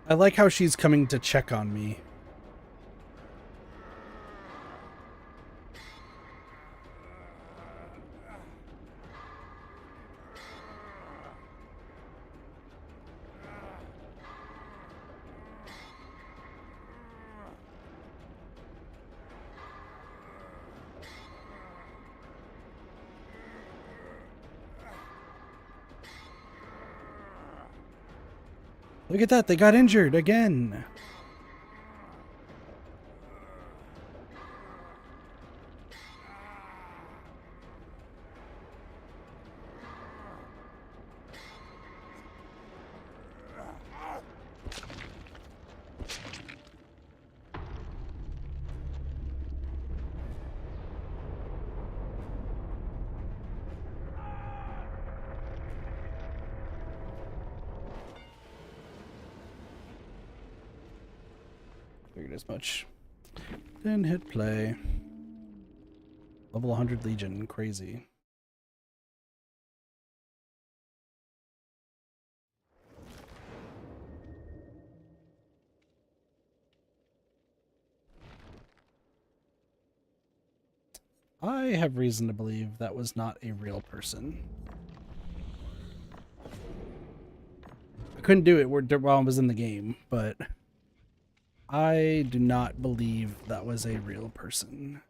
I like how she's coming to check on me. Look at that, they got injured again. Figured as much. Then hit play. Level 100 Legion, crazy. I have reason to believe that was not a real person. I couldn't do it while I was in the game, but I do not believe that was a real person.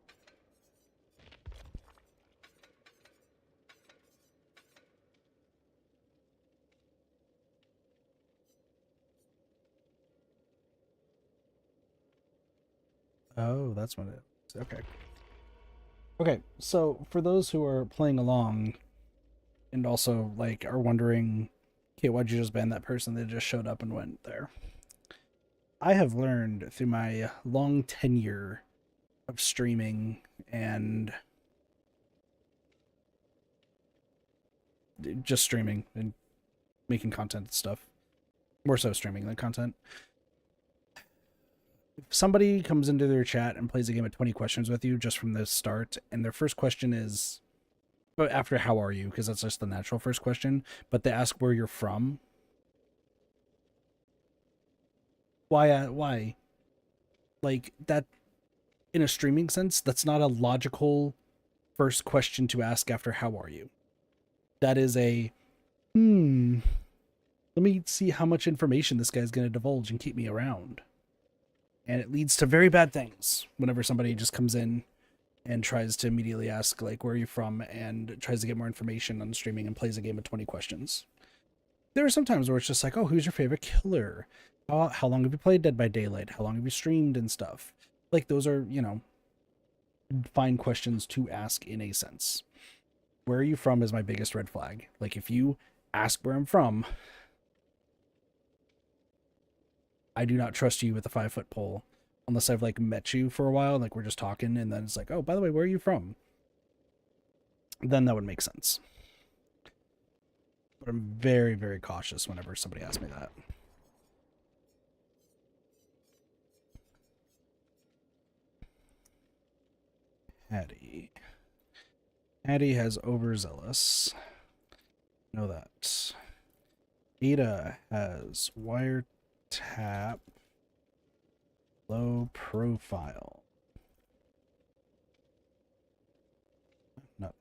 Oh, that's what it is. Okay. Okay, so for those who are playing along and also like are wondering, okay, why'd you just ban that person that just showed up and went there? I have learned through my long tenure of streaming and just streaming and making content and stuff, more so streaming than content. If somebody comes into their chat and plays a game of 20 questions with you just from the start, and their first question is, but after how are you, because that's just the natural first question, but they ask where you're from. Why? Like that in a streaming sense, that's not a logical first question to ask after how are you. That is a let me see how much information this guy's going to divulge and keep me around. And it leads to very bad things whenever somebody just comes in and tries to immediately ask, like, where are you from, and tries to get more information on streaming and plays a game of 20 questions. There are some times where it's just like, oh, who's your favorite killer? How long have you played Dead by Daylight? How long have you streamed and stuff? Like, those are, fine questions to ask in a sense. Where are you from is my biggest red flag. Like, if you ask where I'm from, I do not trust you with a 5-foot pole unless I've like met you for a while, like we're just talking, and then it's like, oh, by the way, where are you from? Then that would make sense. But I'm very, very cautious whenever somebody asks me that. Hattie. Hattie has overzealous. Know that. Ada has wiretap low profile. No.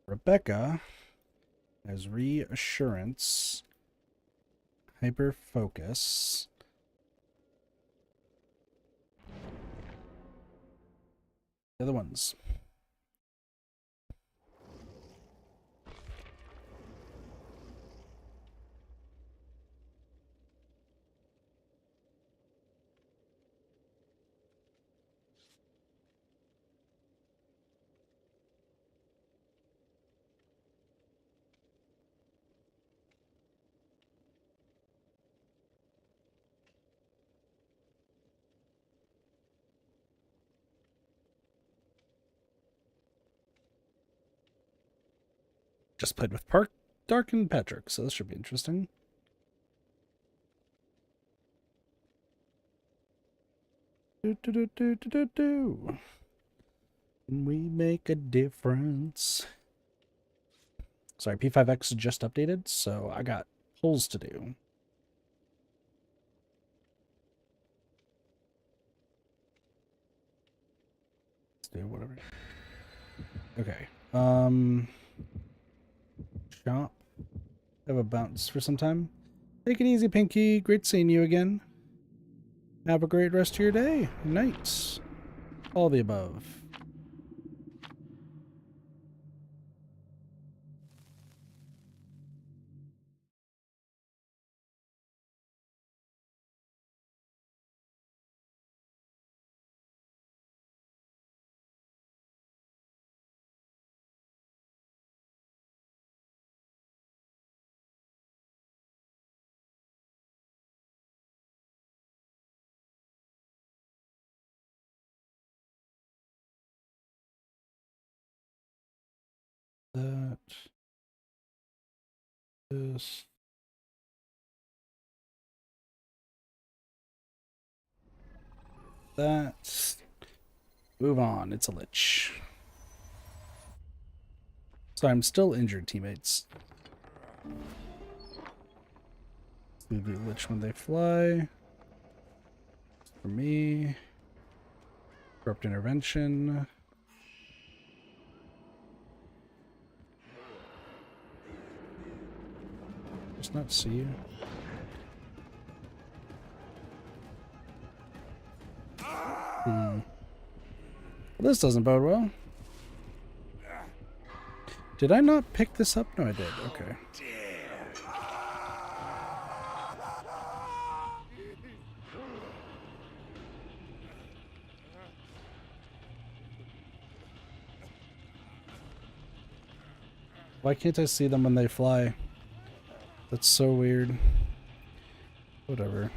Rebecca has reassurance, hyper focus. The other ones. Just played with Dark and Patrick, so this should be interesting. Do. We make a difference. Sorry, P5X just updated, so I got polls to do. Let's do whatever. Okay. Shop. Have a bounce for some time. Take it easy, Pinky. Great seeing you again. Have a great rest of your day. Nights. All the above. That. This. That. Move on. It's a lich. So I'm still injured, teammates. Do the lich when they fly. For me. Corrupt intervention. Just not see you. This doesn't bode well. Did I not pick this up? No, I did. Okay. Why can't I see them when they fly? That's so weird. Whatever.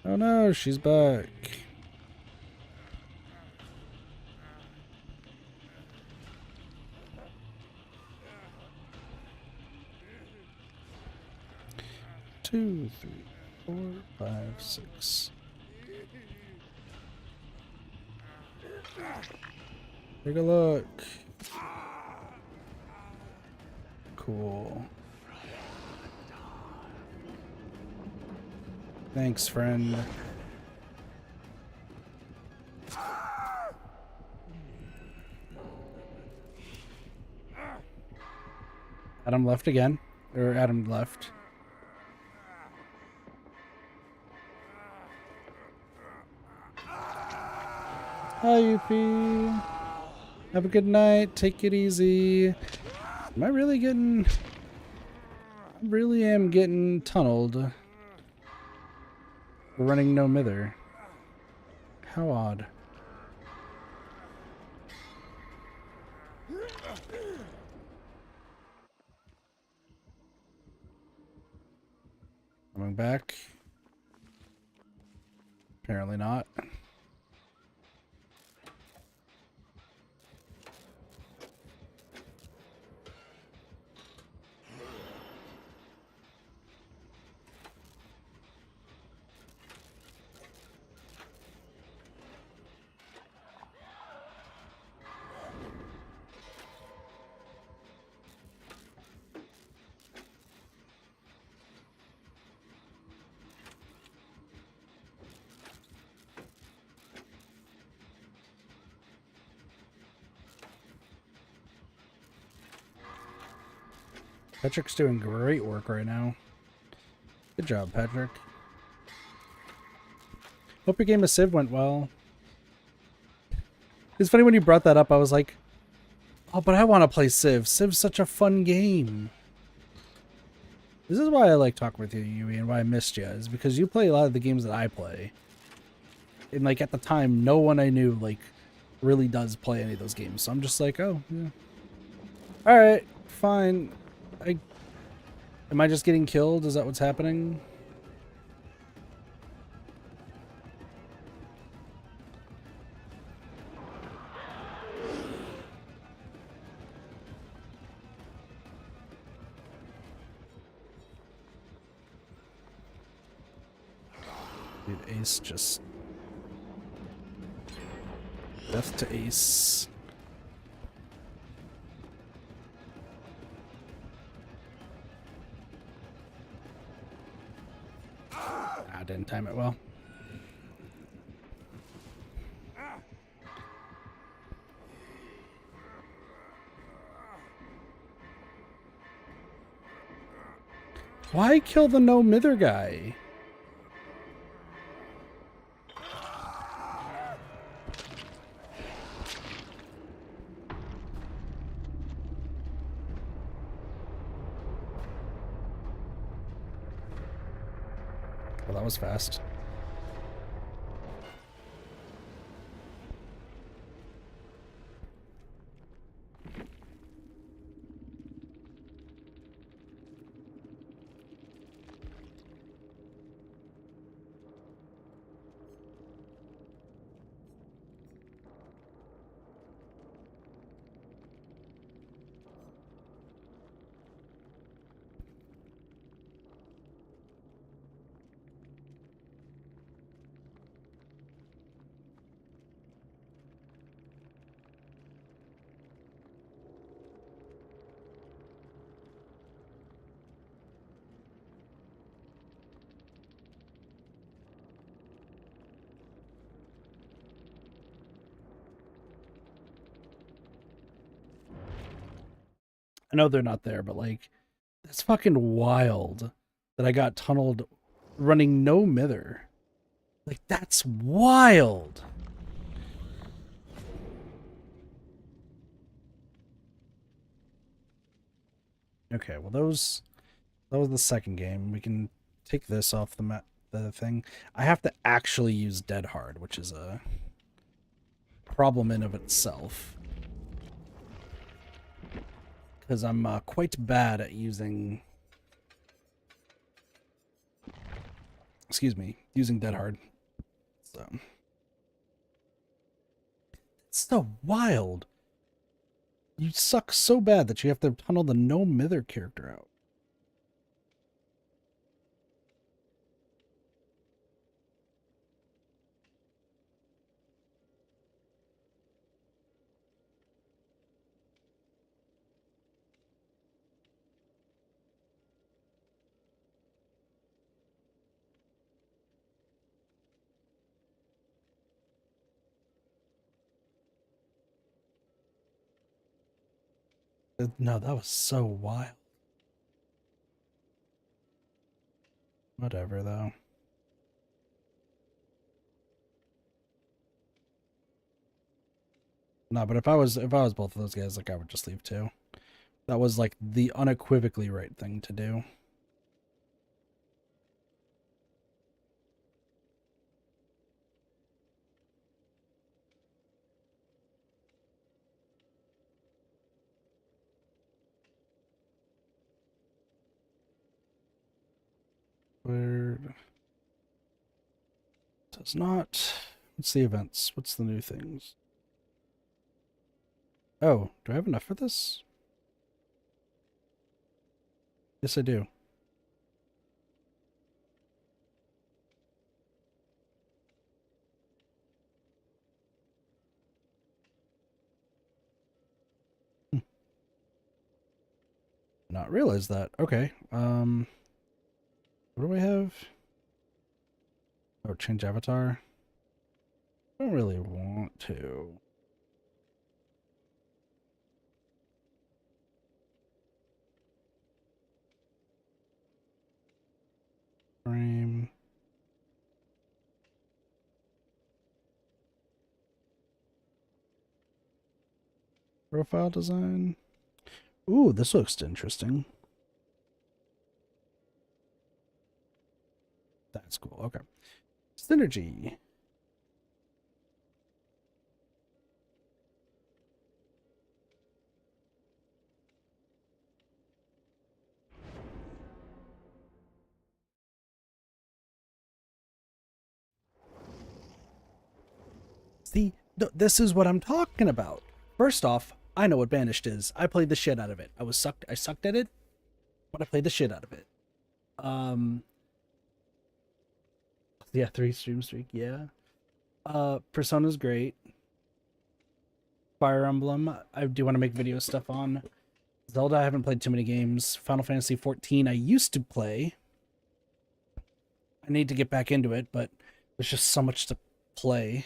Oh no, she's back. Two, three, 4, 5, 6. Take a look. Cool. Thanks, friend. Adam left again. Or Adam left. Hi, Yuppie. Have a good night. Take it easy. Am I really getting... I really am getting tunneled. We're running no mither. How odd. Coming back. Apparently not. Patrick's doing great work right now. Good job, Patrick. Hope your game of Civ went well. It's funny when you brought that up, I was like, oh, but I want to play Civ. Civ's such a fun game. This is why I like talking with you, Yui, and why I missed you, is because you play a lot of the games that I play. And, like, at the time, no one I knew, like, really does play any of those games. So I'm just like, oh, yeah. Alright, fine. Am I just getting killed? Is that what's happening? Dude, Ace just... Death to Ace. I didn't time it well. Why kill the no mither guy? Well, that was fast. I know they're not there, but like, that's fucking wild that I got tunneled running no mither. Like, that's wild. Okay, well that was the second game. We can take this off the thing. I have to actually use Dead Hard, which is a problem in of itself. Because I'm quite bad at using... Excuse me, using Dead Hard. So... It's so wild. You suck so bad that you have to tunnel the no mither character out. No, that was so wild. Whatever, though. No, but if I was both of those guys, like I would just leave too. That was like the unequivocally right thing to do. Where does not. What's the events? What's the new things? Oh, do I have enough for this? Yes, I do. Hmm. Not realize that. Okay. What do we have? Oh, change avatar. I don't really want to. Frame. Profile design. Ooh, this looks interesting. That's cool. Okay. Synergy. See, this is what I'm talking about. First off, I know what Banished is. I played the shit out of it. I sucked at it, but I played the shit out of it. Um, yeah, 3 stream streak, yeah. Persona's great. Fire Emblem, I do want to make video stuff on. Zelda, I haven't played too many games. Final Fantasy 14, I used to play. I need to get back into it, but there's just so much to play.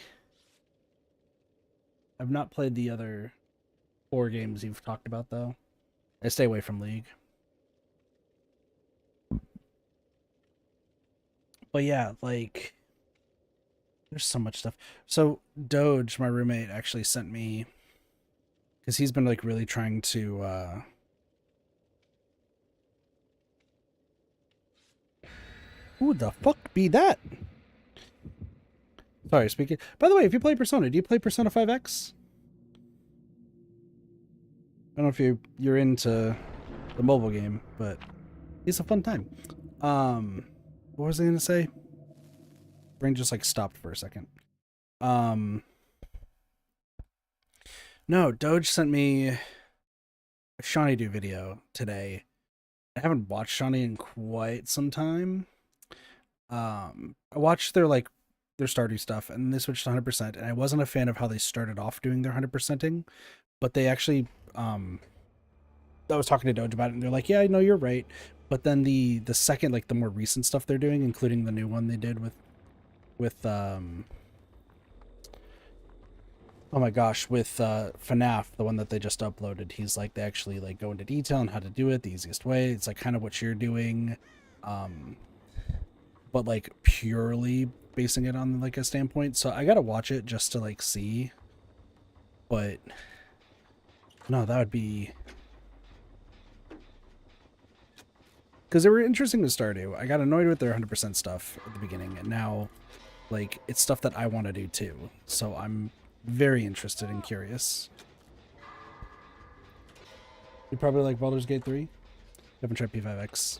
I've not played the other 4 games you've talked about, though. I stay away from League. But yeah, like, there's so much stuff. So, Doge, my roommate, actually sent me, because he's been, like, really trying to, who the fuck be that? Sorry, speaking. By the way, if you play Persona, do you play Persona 5X? I don't know if you're into the mobile game, but it's a fun time. What was I gonna say? Brain just like stopped for a second. No, Doge sent me a Shawnee Do video today. I haven't watched Shawnee in quite some time. I watched their Stardew stuff, and they switched to 100%, and I wasn't a fan of how they started off doing their 100%ing, but they actually I was talking to Doge about it, and they're like, "Yeah, I know you're right." But then the second, like the more recent stuff they're doing, including the new one they did with oh my gosh, with FNAF, the one that they just uploaded, he's like they actually like go into detail on how to do it the easiest way. It's like kind of what you're doing, but like purely basing it on like a standpoint. So I gotta watch it just to like see. But no, that would be Because they were interesting to Stardew. I got annoyed with their 100% stuff at the beginning, and now, like, it's stuff that I want to do too. So I'm very interested and curious. You probably like Baldur's Gate 3? Haven't tried P5X.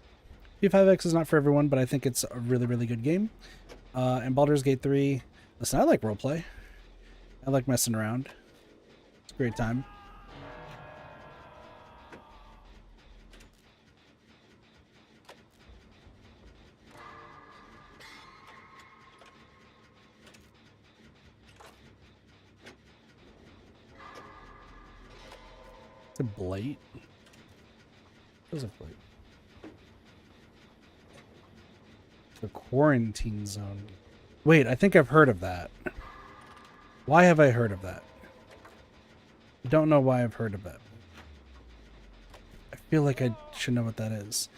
P5X is not for everyone, but I think it's a really, really good game. And Baldur's Gate 3, listen, I like roleplay. I like messing around. It's a great time. It's a blight. What is a blight? The quarantine zone. Wait, I think I've heard of that. Why have I heard of that? I don't know why I've heard of that. I feel like I should know what that is.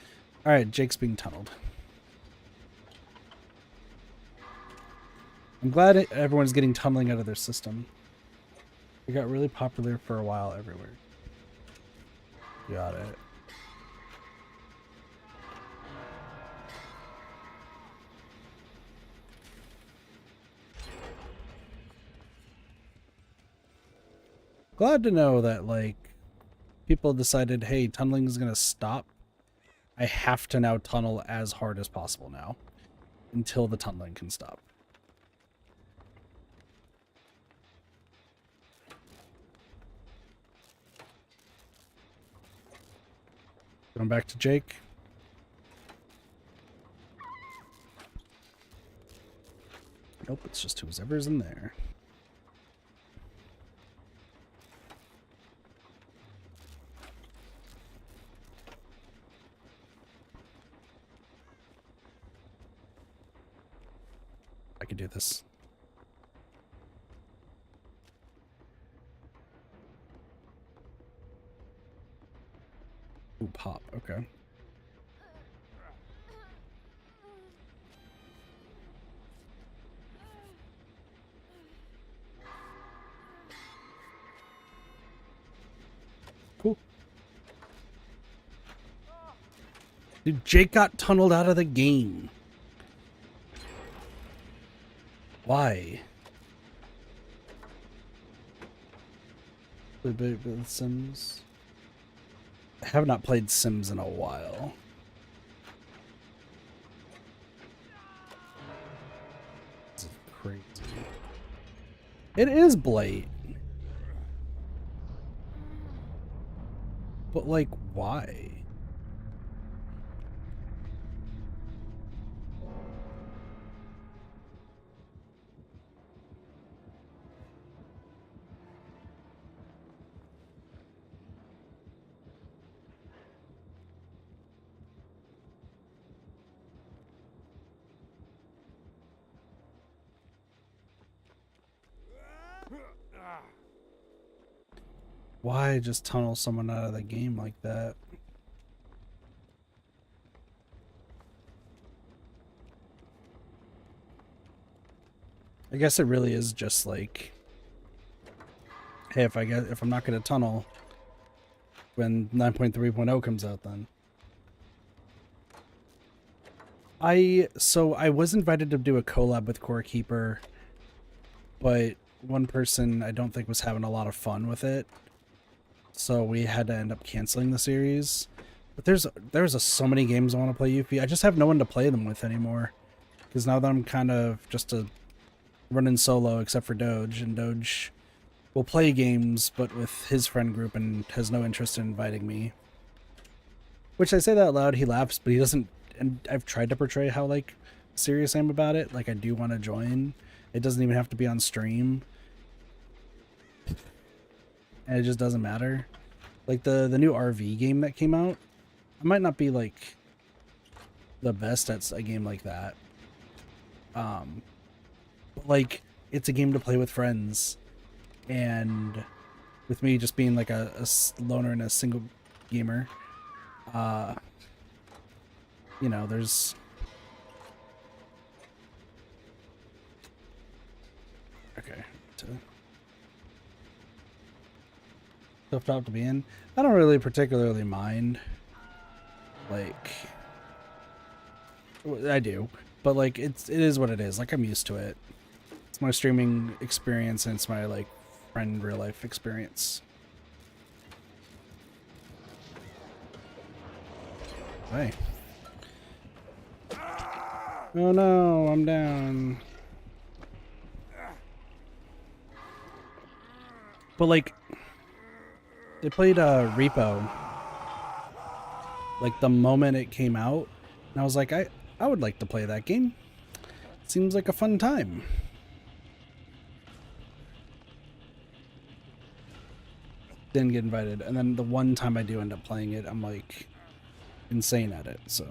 Alright, Jake's being tunneled. I'm glad everyone's getting tunneling out of their system. It got really popular for a while everywhere. Got it. Glad to know that, like, people decided, hey, tunneling is going to stop. I have to now tunnel as hard as possible now until the tunneling can stop. Going back to Jake. Nope, it's just whoever's in there. I can do this. Ooh, pop. Okay. Cool. Dude, Jake got tunneled out of the game. Why? The Sims. I have not played Sims in a while. This is crazy. It is Blight. But, like, why? Why just tunnel someone out of the game like that? I guess it really is just like, hey, if I'm not gonna tunnel when 9.3.0 comes out, then I was invited to do a collab with Core Keeper, but one person I don't think was having a lot of fun with it. So we had to end up canceling the series. But there's so many games I want to play UP. I just have no one to play them with anymore. Because now that I'm kind of just running solo, except for Doge, and Doge will play games, but with his friend group, and has no interest in inviting me. Which I say that out loud, he laughs, but he doesn't. And I've tried to portray how, like, serious I am about it. Like, I do want to join. It doesn't even have to be on stream. And it just doesn't matter. Like the new RV game that came out, I might not be like the best at a game like that. But like it's a game to play with friends, and with me just being like a loner and a single gamer, you know, there's okay. Tough job to be in. I don't really particularly mind. Like, I do, but like it is what it is. Like I'm used to it. It's my streaming experience and it's my like friend real life experience. Hey. Oh no, I'm down. But like they played Repo like the moment it came out, and I was like, I would like to play that game. Seems like a fun time. Didn't get invited, and then the one time I do end up playing it, I'm like insane at it, so.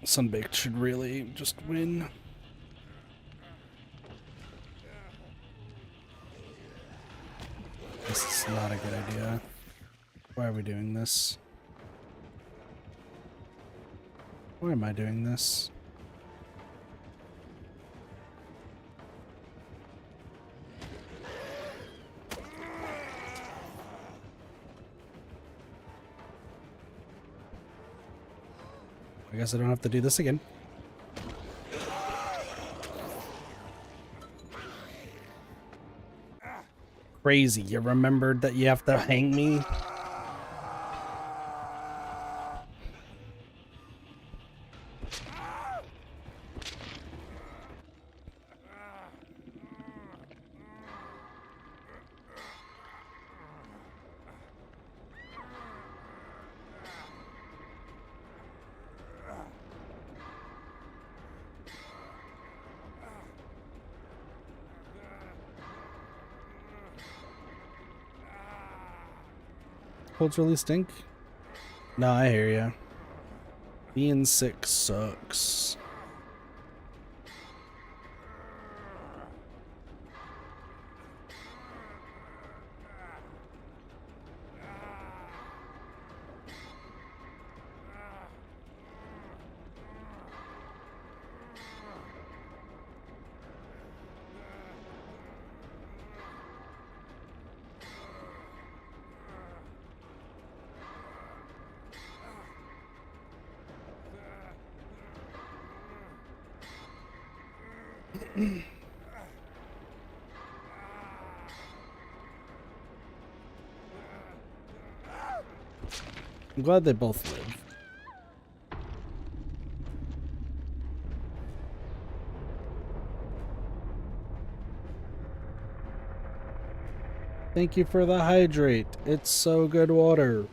Sunbaked should really just win. This is not a good idea. Why are we doing this? Why am I doing this? I guess I don't have to do this again. Crazy, you remembered that you have to hang me? Colds really stink? No, I hear ya. Being sick sucks. I'm glad they both live. Thank you for the hydrate. It's so good water.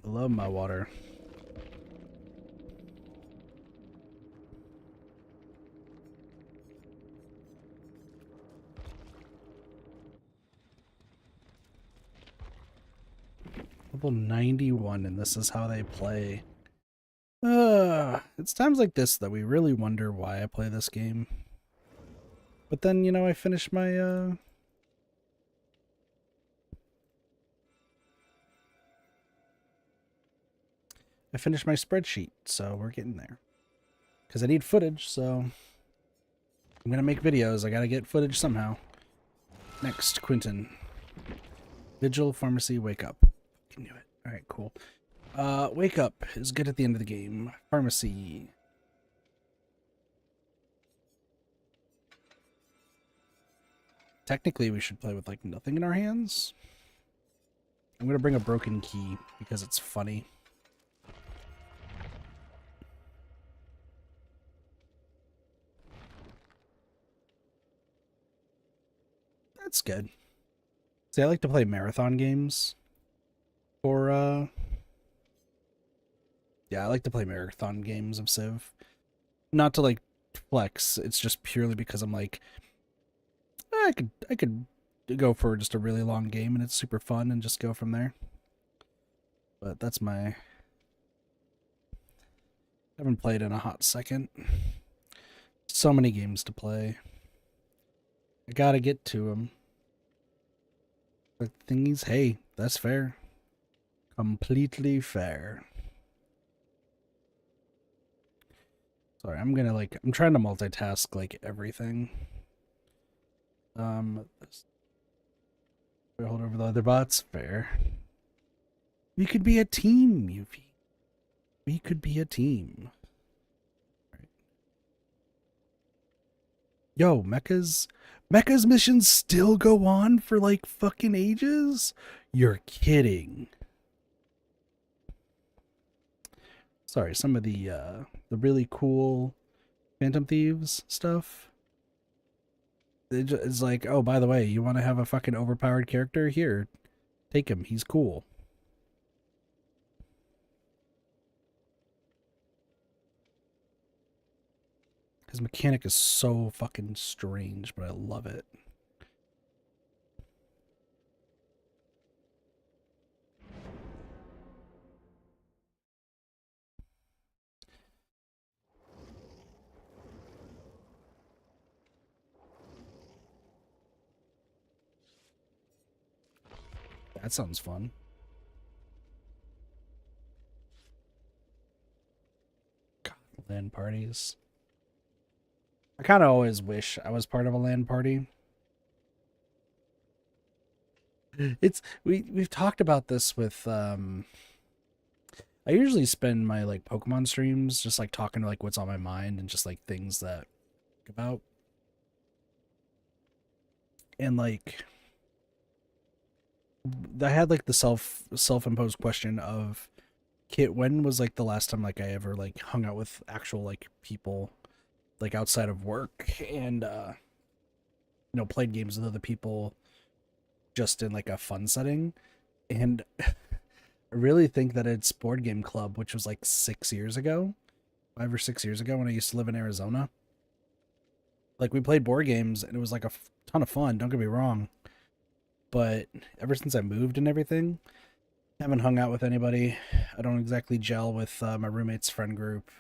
I love my water. Level 91, and this is how they play. It's times like this that we really wonder why I play this game. But then, you know, I finish my, I finished my spreadsheet, so we're getting there. Because I need footage, so I'm gonna make videos. I gotta get footage somehow. Next, Quentin. Vigil, Pharmacy, Wake Up. Can do it. Alright, cool. Wake Up is good at the end of the game. Pharmacy. Technically, we should play with, like, nothing in our hands. I'm gonna bring a broken key because it's funny. That's good. See, I like to play marathon games. Or, yeah, I like to play marathon games of Civ. Not to, like, flex. It's just purely because I'm like, I could go for just a really long game and it's super fun and just go from there. But that's my... I haven't played in a hot second. So many games to play. I gotta get to them. But the thing is, hey, that's fair. Completely fair. Sorry, I'm trying to multitask like everything. Hold over the other bots. Fair. We could be a team, Yuffie. We could be a team. Right. Yo, Mecha's missions still go on for like fucking ages? You're kidding. Sorry, some of the really cool Phantom Thieves stuff. It's like, oh, by the way, you want to have a fucking overpowered character? Here, take him. He's cool. His mechanic is so fucking strange, but I love it. That sounds fun. God, LAN parties. I kind of always wish I was part of a LAN party. We've talked about this with I usually spend my like Pokemon streams just like talking to like what's on my mind and just like things that about. And like I had like the self-imposed question of Kit, when was like the last time like I ever like hung out with actual like people like outside of work and played games with other people just in like a fun setting. And I really think that it's Board Game Club, which was like 6 years ago, 5 or 6 years ago when I used to live in Arizona. Like we played board games and it was like a ton of fun, don't get me wrong. But ever since I moved and everything, I haven't hung out with anybody. I don't exactly gel with my roommate's friend group.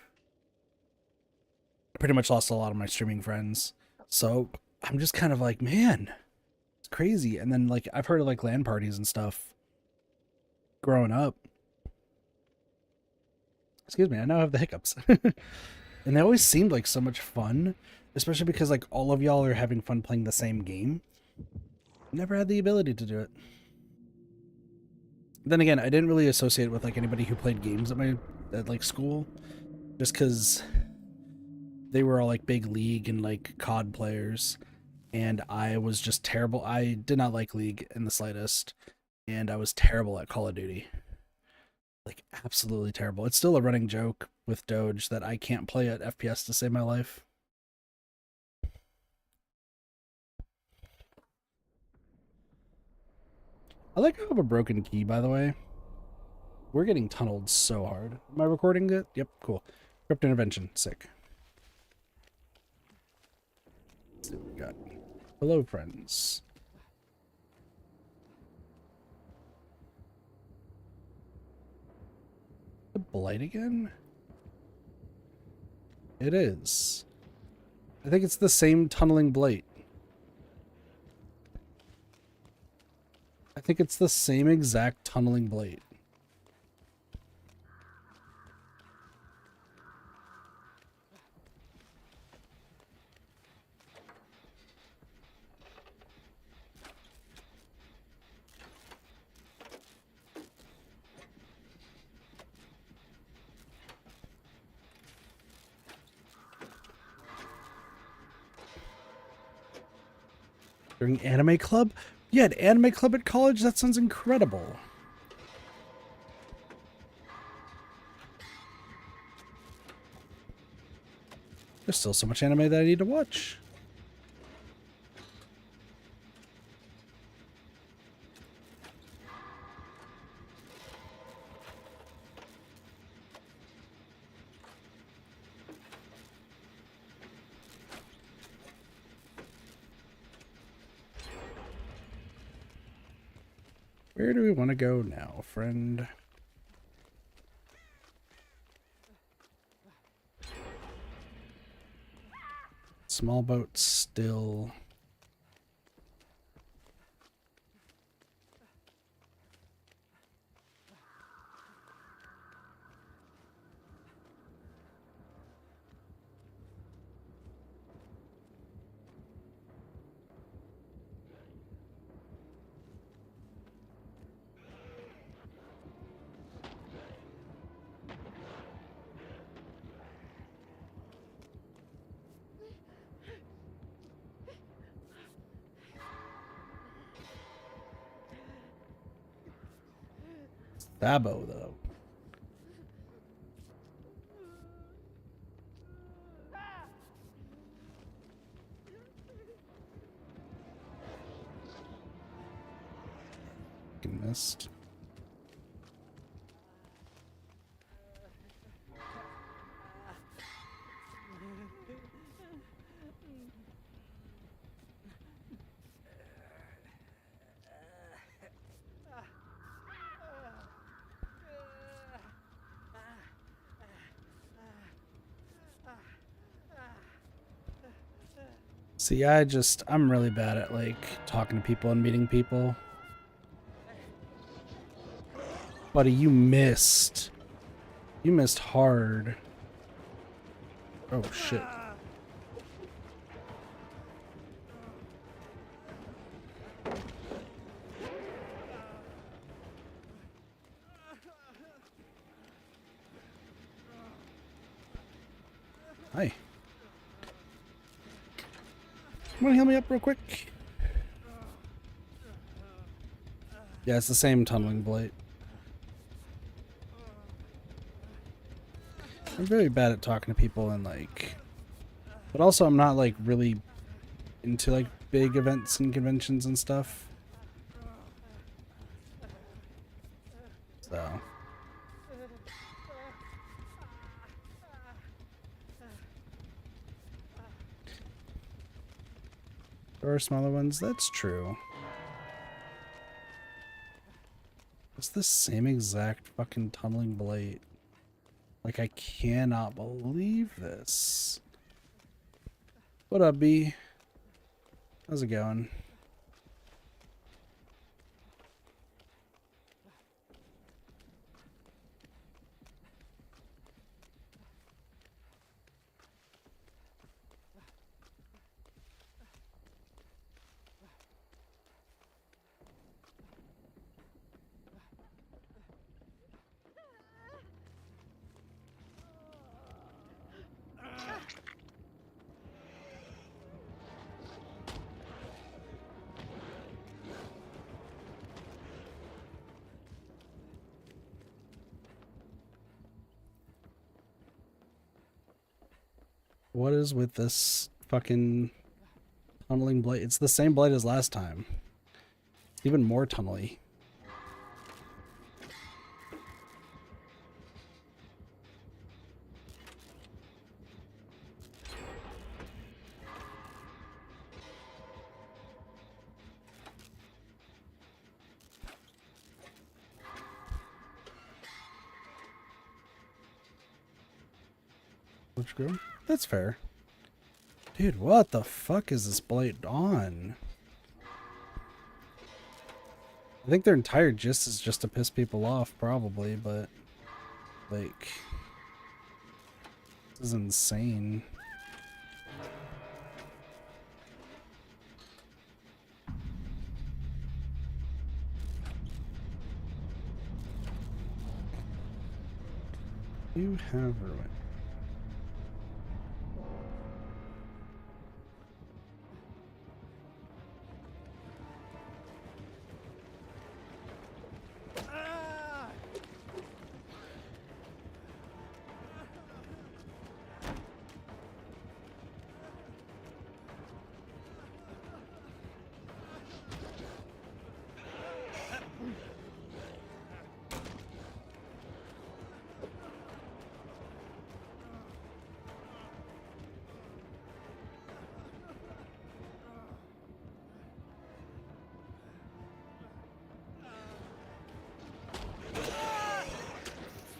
I pretty much lost a lot of my streaming friends. So I'm just kind of like, man, it's crazy. And then like I've heard of like LAN parties and stuff growing up. Excuse me, I now have the hiccups. And they always seemed like so much fun, especially because like all of y'all are having fun playing the same game. Never had the ability to do it. Then again, I didn't really associate with like anybody who played games at like school, just because they were all like big League and like COD players, and I was just terrible. I did not like League in the slightest, and I was terrible at Call of Duty. Like absolutely terrible. It's still a running joke with Doge that I can't play at FPS to save my life. I like I have a broken key, by the way. We're getting tunneled so hard. Am I recording it? Yep, cool. Crypt intervention, sick. Let's see what we got. Hello, friends. The blight again? It is. I think it's the same tunneling blight. I think it's the same exact tunneling blight. During anime club? Yeah, an anime club at college? That sounds incredible. There's still so much anime that I need to watch. Where do we want to go now, friend? Small boat still. Sabo, though. Missed. See, I'm really bad at, like, talking to people and meeting people. Buddy, you missed. You missed hard. Oh, shit. Hi. Want to heal me up real quick? Yeah, it's the same tunneling blight. I'm very bad at talking to people and, like... But also, I'm not, like, really into, like, big events and conventions and stuff. So... There are smaller ones, that's true. It's the same exact fucking tunneling blight. Like, I cannot believe this. What up, B? How's it going? What is with this fucking tunneling blight? It's the same blight as last time. It's even more tunnely. Which go? That's fair. Dude, what the fuck is this blight on? I think their entire gist is just to piss people off, probably, but... Like... This is insane. You have ruined.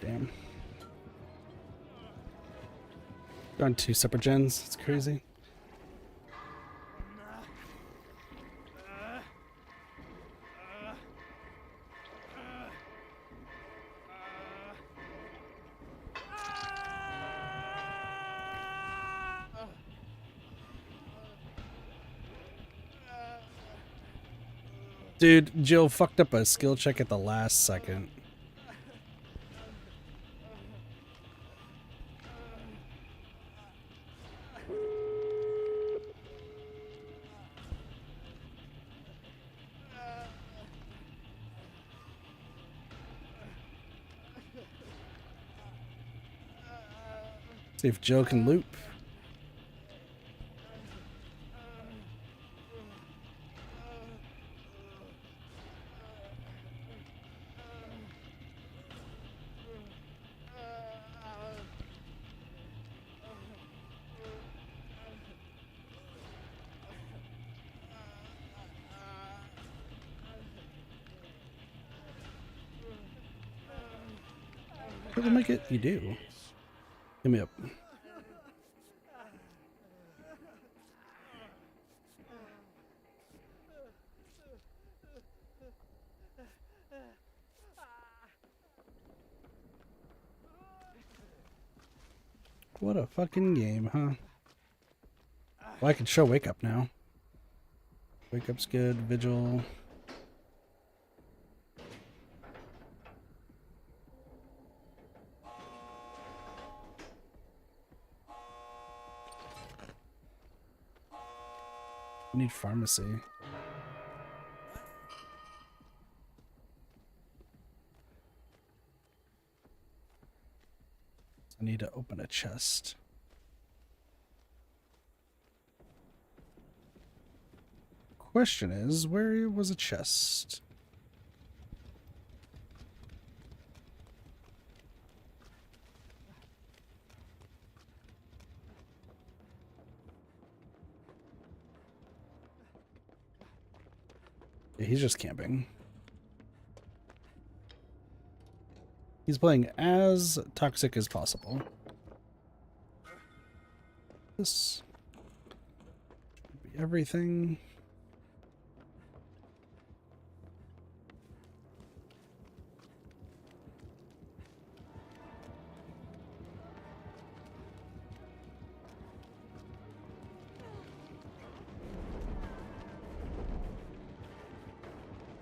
Damn. They're on 2 separate gens. It's crazy. Dude, Jill fucked up a skill check at the last second. See if Joe can loop. What will make it? You do. Give me up. What a fucking game, huh? Well, I can show Wake Up now. Wake Up's good. Vigil. I need pharmacy. I need to open a chest. Question is, where was a chest? Yeah, he's just camping. He's playing as toxic as possible. This should be everything.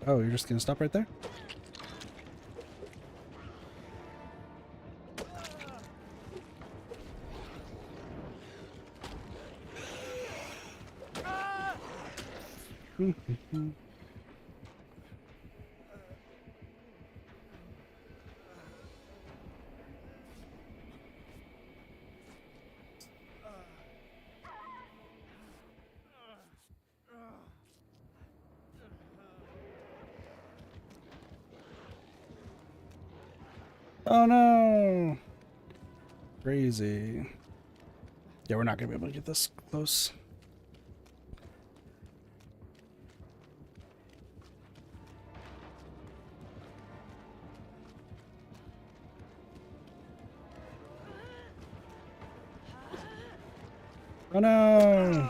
Oh, you're just gonna stop right there? Oh no! Crazy. Yeah, we're not gonna be able to get this close. Oh no!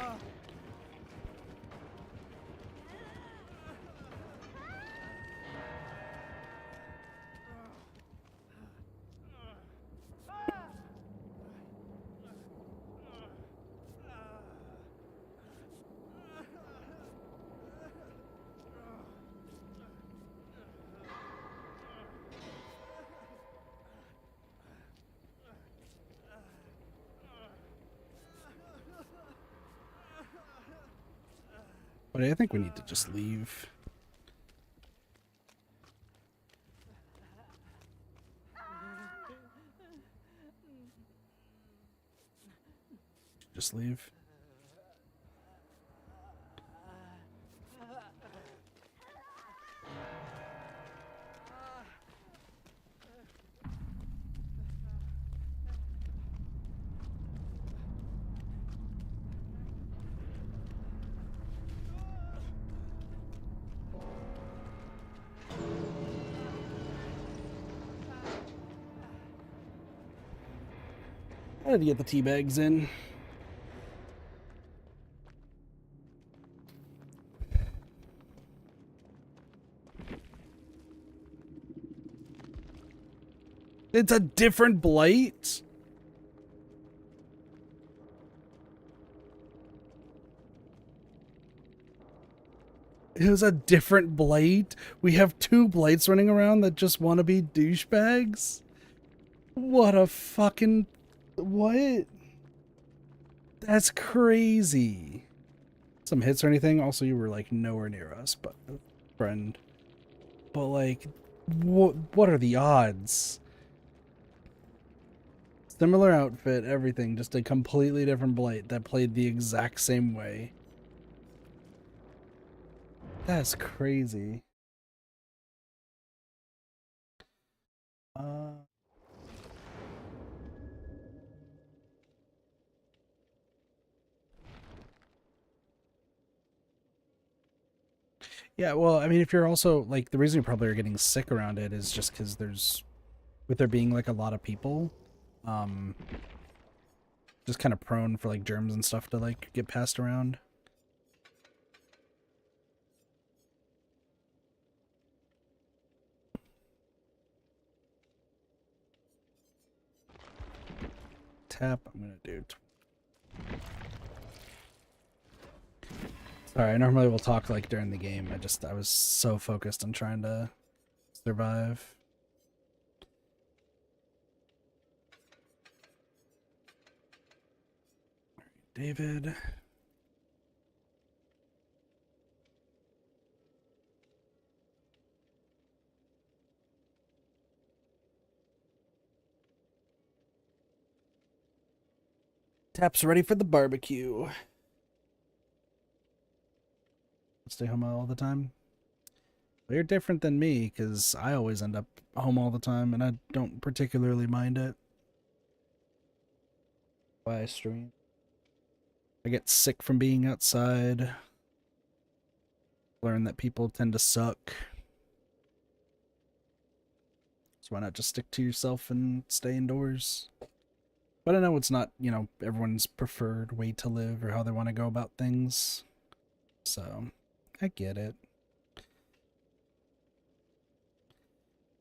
But I think we need to just leave. Just leave. I had to get the tea bags in. It's a different blight? It was a different blight? We have two blights running around that just want to be douchebags? What a fucking... What? That's crazy. Some hits or anything? Also, you were like nowhere near us, but friend. But like, what are the odds? Similar outfit, everything, just a completely different blight that played the exact same way. That's crazy. Uh, yeah, well, I mean, if you're also like the reason you probably are getting sick around it is just because there's with there being like a lot of people, um, just kind of prone for like germs and stuff to like get passed around. Tap. I'm gonna do. Sorry, I normally will talk like during the game. I was so focused on trying to survive. David. Tap's ready for the barbecue. Stay home all the time. Well, you're different than me because I always end up home all the time and I don't particularly mind it. Why I stream. I get sick from being outside. Learn that people tend to suck. So why not just stick to yourself and stay indoors? But I know it's not, you know, everyone's preferred way to live or how they want to go about things. So, I get it.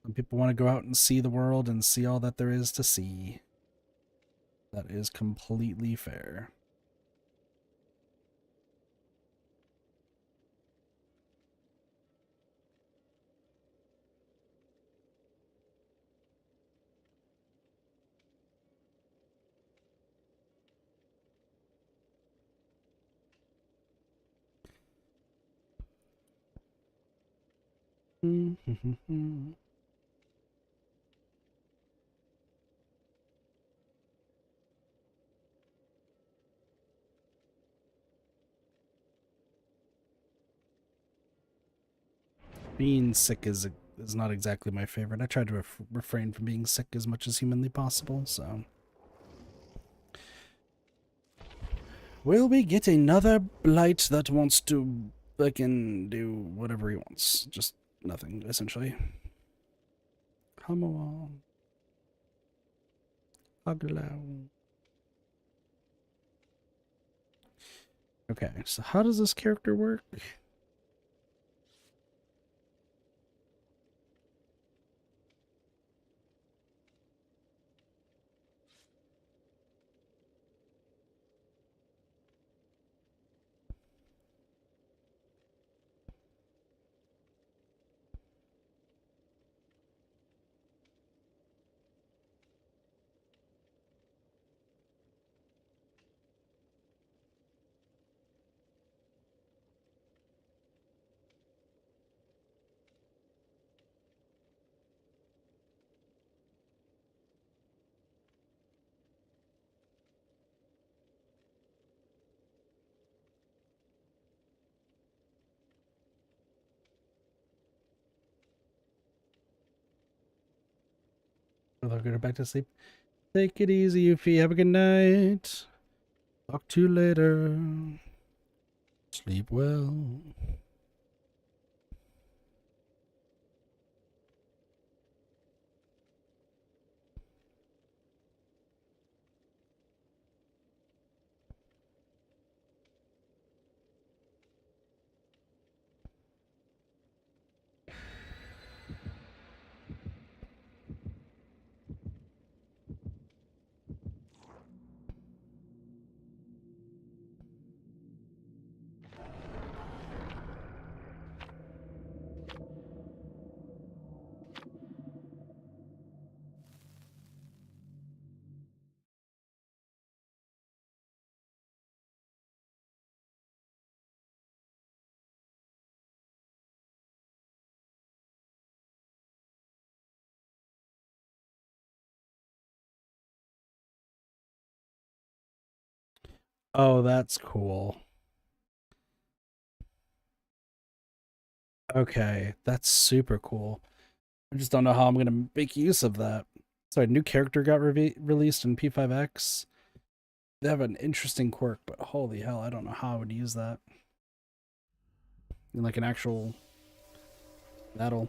Some people want to go out and see the world and see all that there is to see. That is completely fair. Being sick is not exactly my favorite. I try to refrain from being sick as much as humanly possible, so. Will we get another blight that wants to fucking do whatever he wants? Just nothing, essentially. Come on. Aglow. Okay, so how does this character work? I'll go back to sleep. Take it easy, Yuffie. Have a good night. Talk to you later. Sleep well. Oh, that's cool. Okay, that's super cool. I just don't know how I'm going to make use of that. So a new character got released in P5X. They have an interesting quirk, but holy hell, I don't know how I would use that in like an actual battle.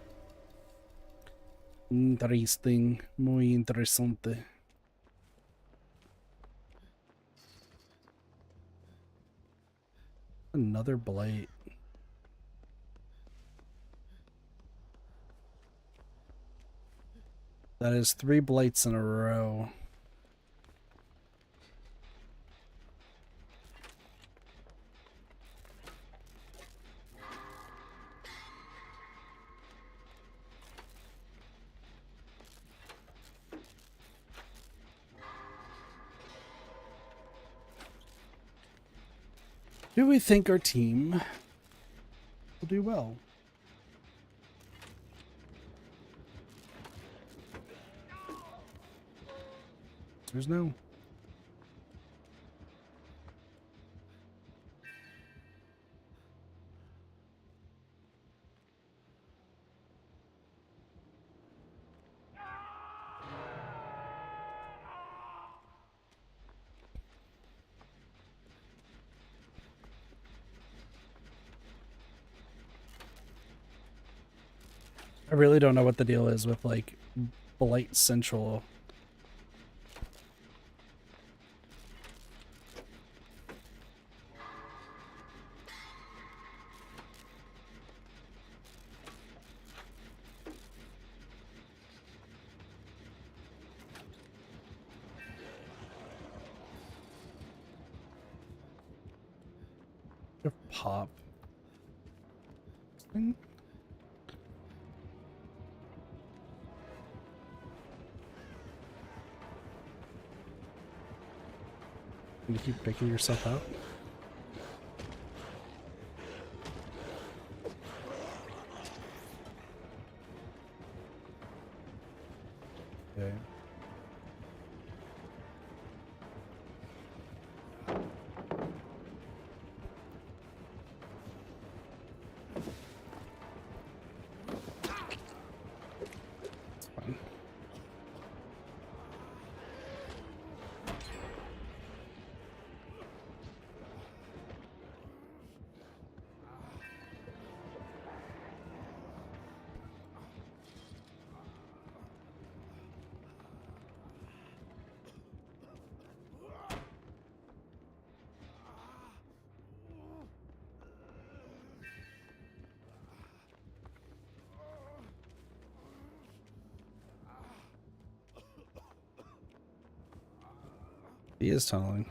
Interesting. Muy interesante. Another blight. That is 3 blights in a row. Do we think our team will do well? There's no. I really don't know what the deal is with like Blight Central. Pop. Thing? You keep picking yourself out. Okay. It's fine. He is tunneling.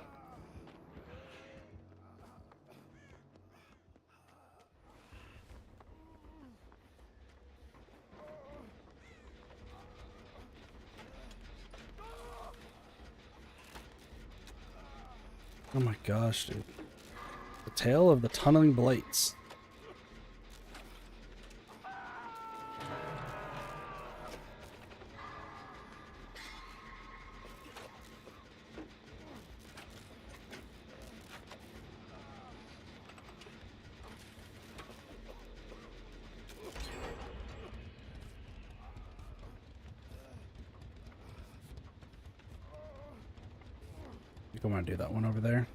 Oh my gosh, dude. The tale of the tunneling blights. You don't want to do that one over there.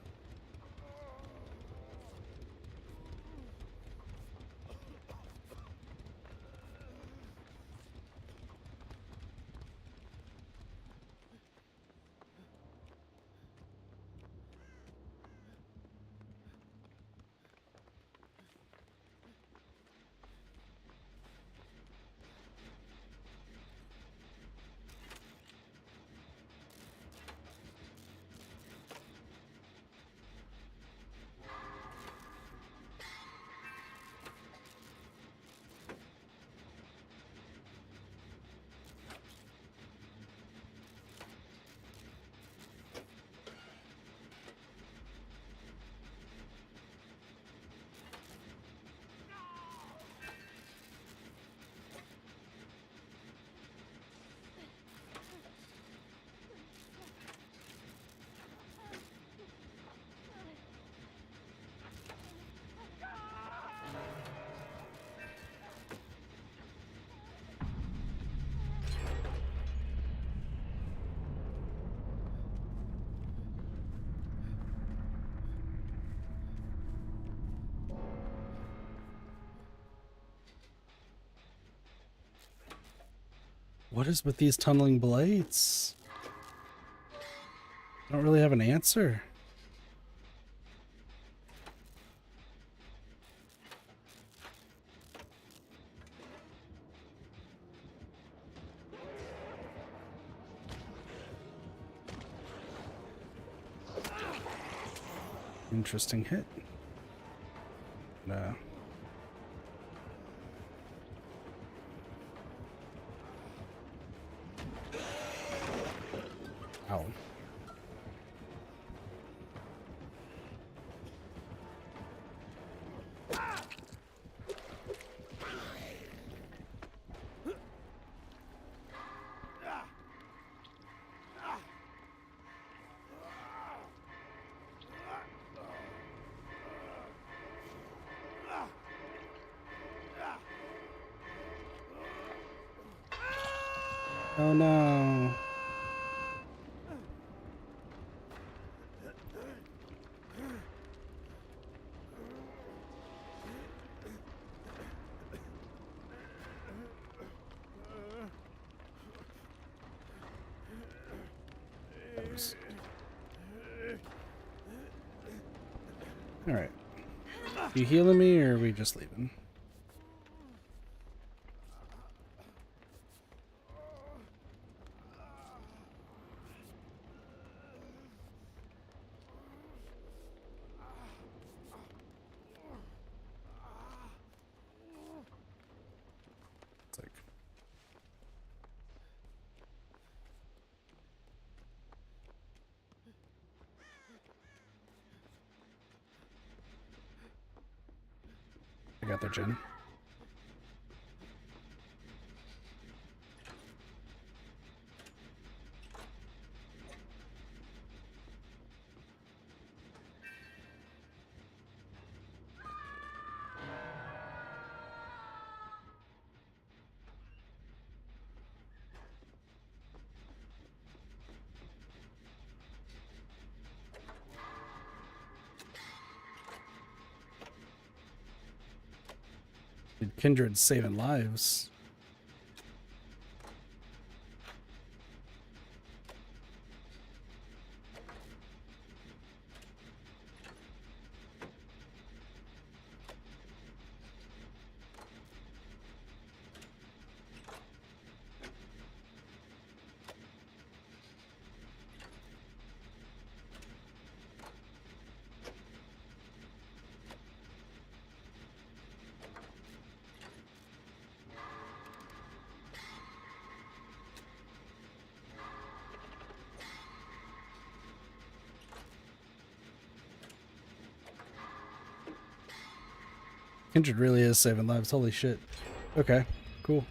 What is with these tunneling blades? I don't really have an answer. Interesting hit. No. Ow. Oh no. All right. You healing me, or are we just leaving? It's like, I got their gen. Kindred saving lives. Kindred really is saving lives. Holy shit. Okay, cool.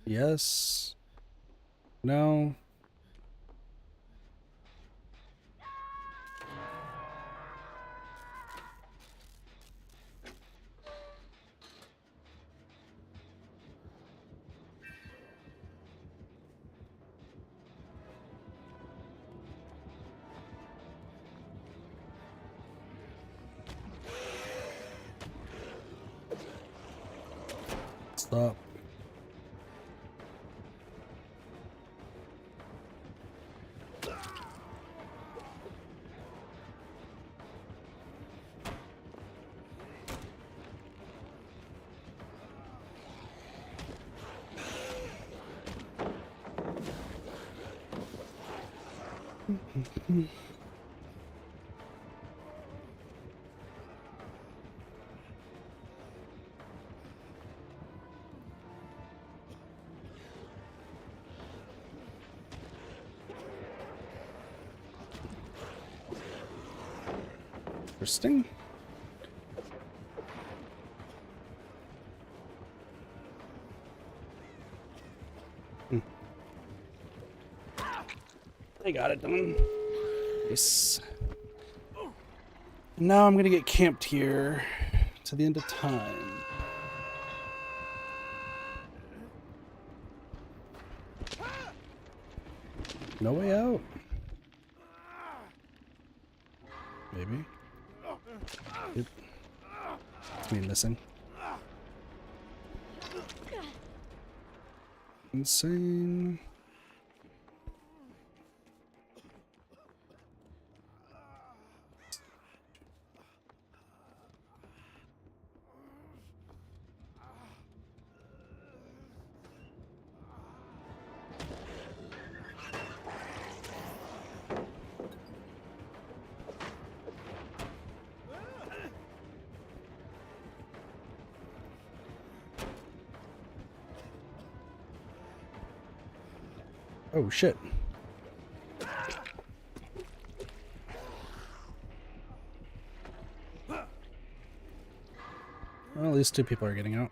Yes. No. Stop. Interesting. They got it done. Nice. Now I'm gonna get camped here to the end of time. No way out. Maybe. Oop. It's me missing. Insane. Oh shit. Well, at least 2 people are getting out.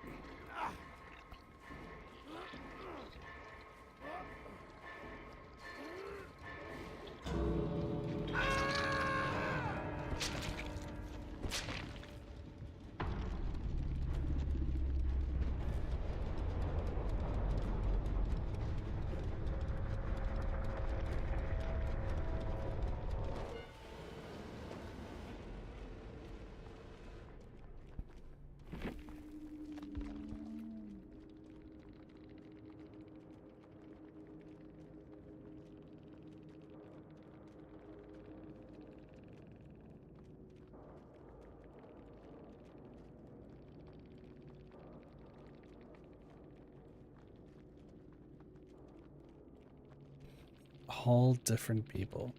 All different people.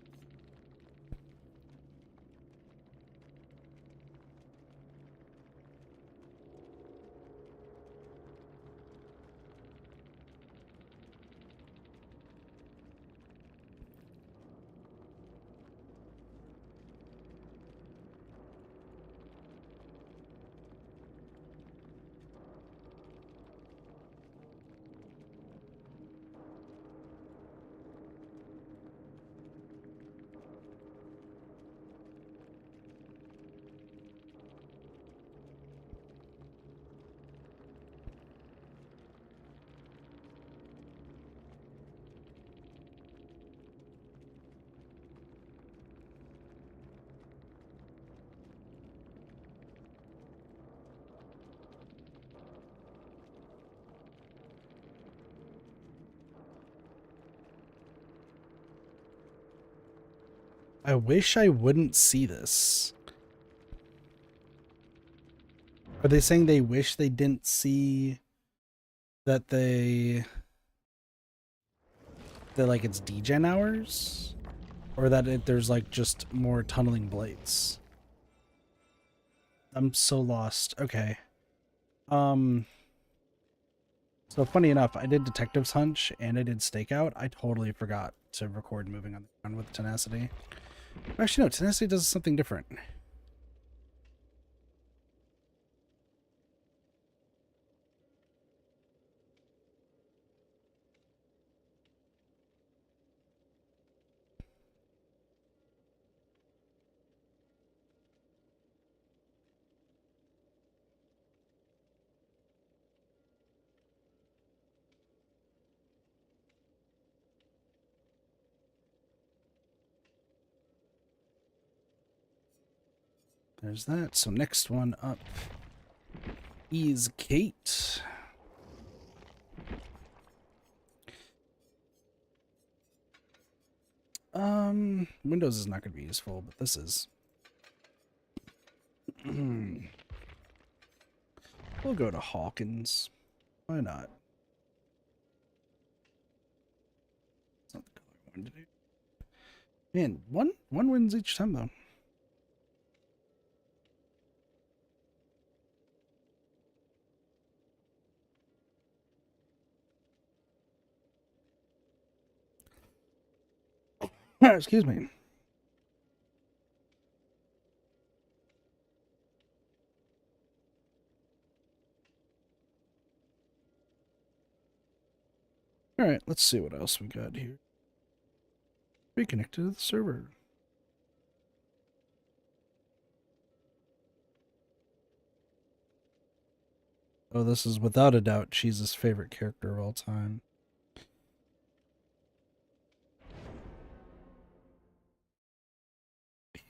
I wish I wouldn't see this. Are they saying they wish they didn't see that like it's degen hours? Or that there's like just more tunneling blights? I'm so lost. Okay. So funny enough, I did Detective's Hunch and I did Stakeout. I totally forgot to record moving on the ground with Tenacity. Actually, no, Tenacity does something different. There's that. So next one up is Kate. Windows is not going to be useful, but this is. We'll go to Hawkins. Why not? That's not the color I wanted to do. Man, one wins each time though. Excuse me. All right, let's see what else we got here. Reconnected to the server. Oh, this is without a doubt she's his favorite character of all time.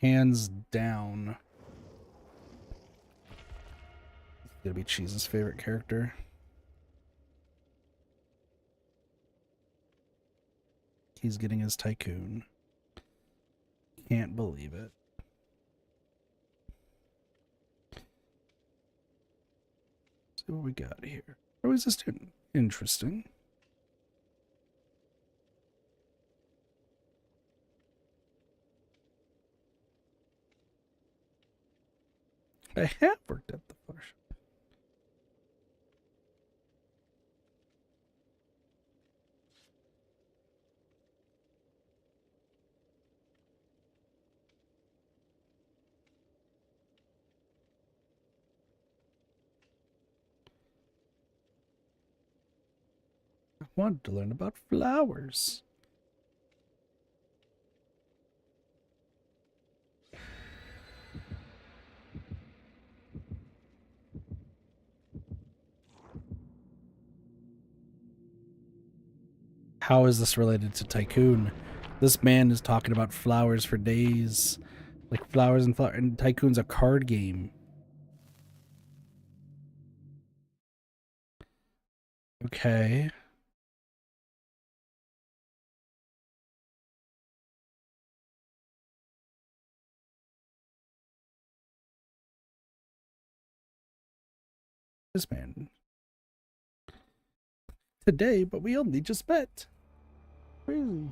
Hands down. Gonna be Cheese's favorite character. He's getting his tycoon. Can't believe it. See what we got here. Oh, he's a student. Interesting. I have worked at the flower shop. I wanted to learn about flowers. How is this related to Tycoon? This man is talking about flowers for days. Like flowers and flowers. And Tycoon's a card game. Okay. This man. Today, but we only just met. Crazy.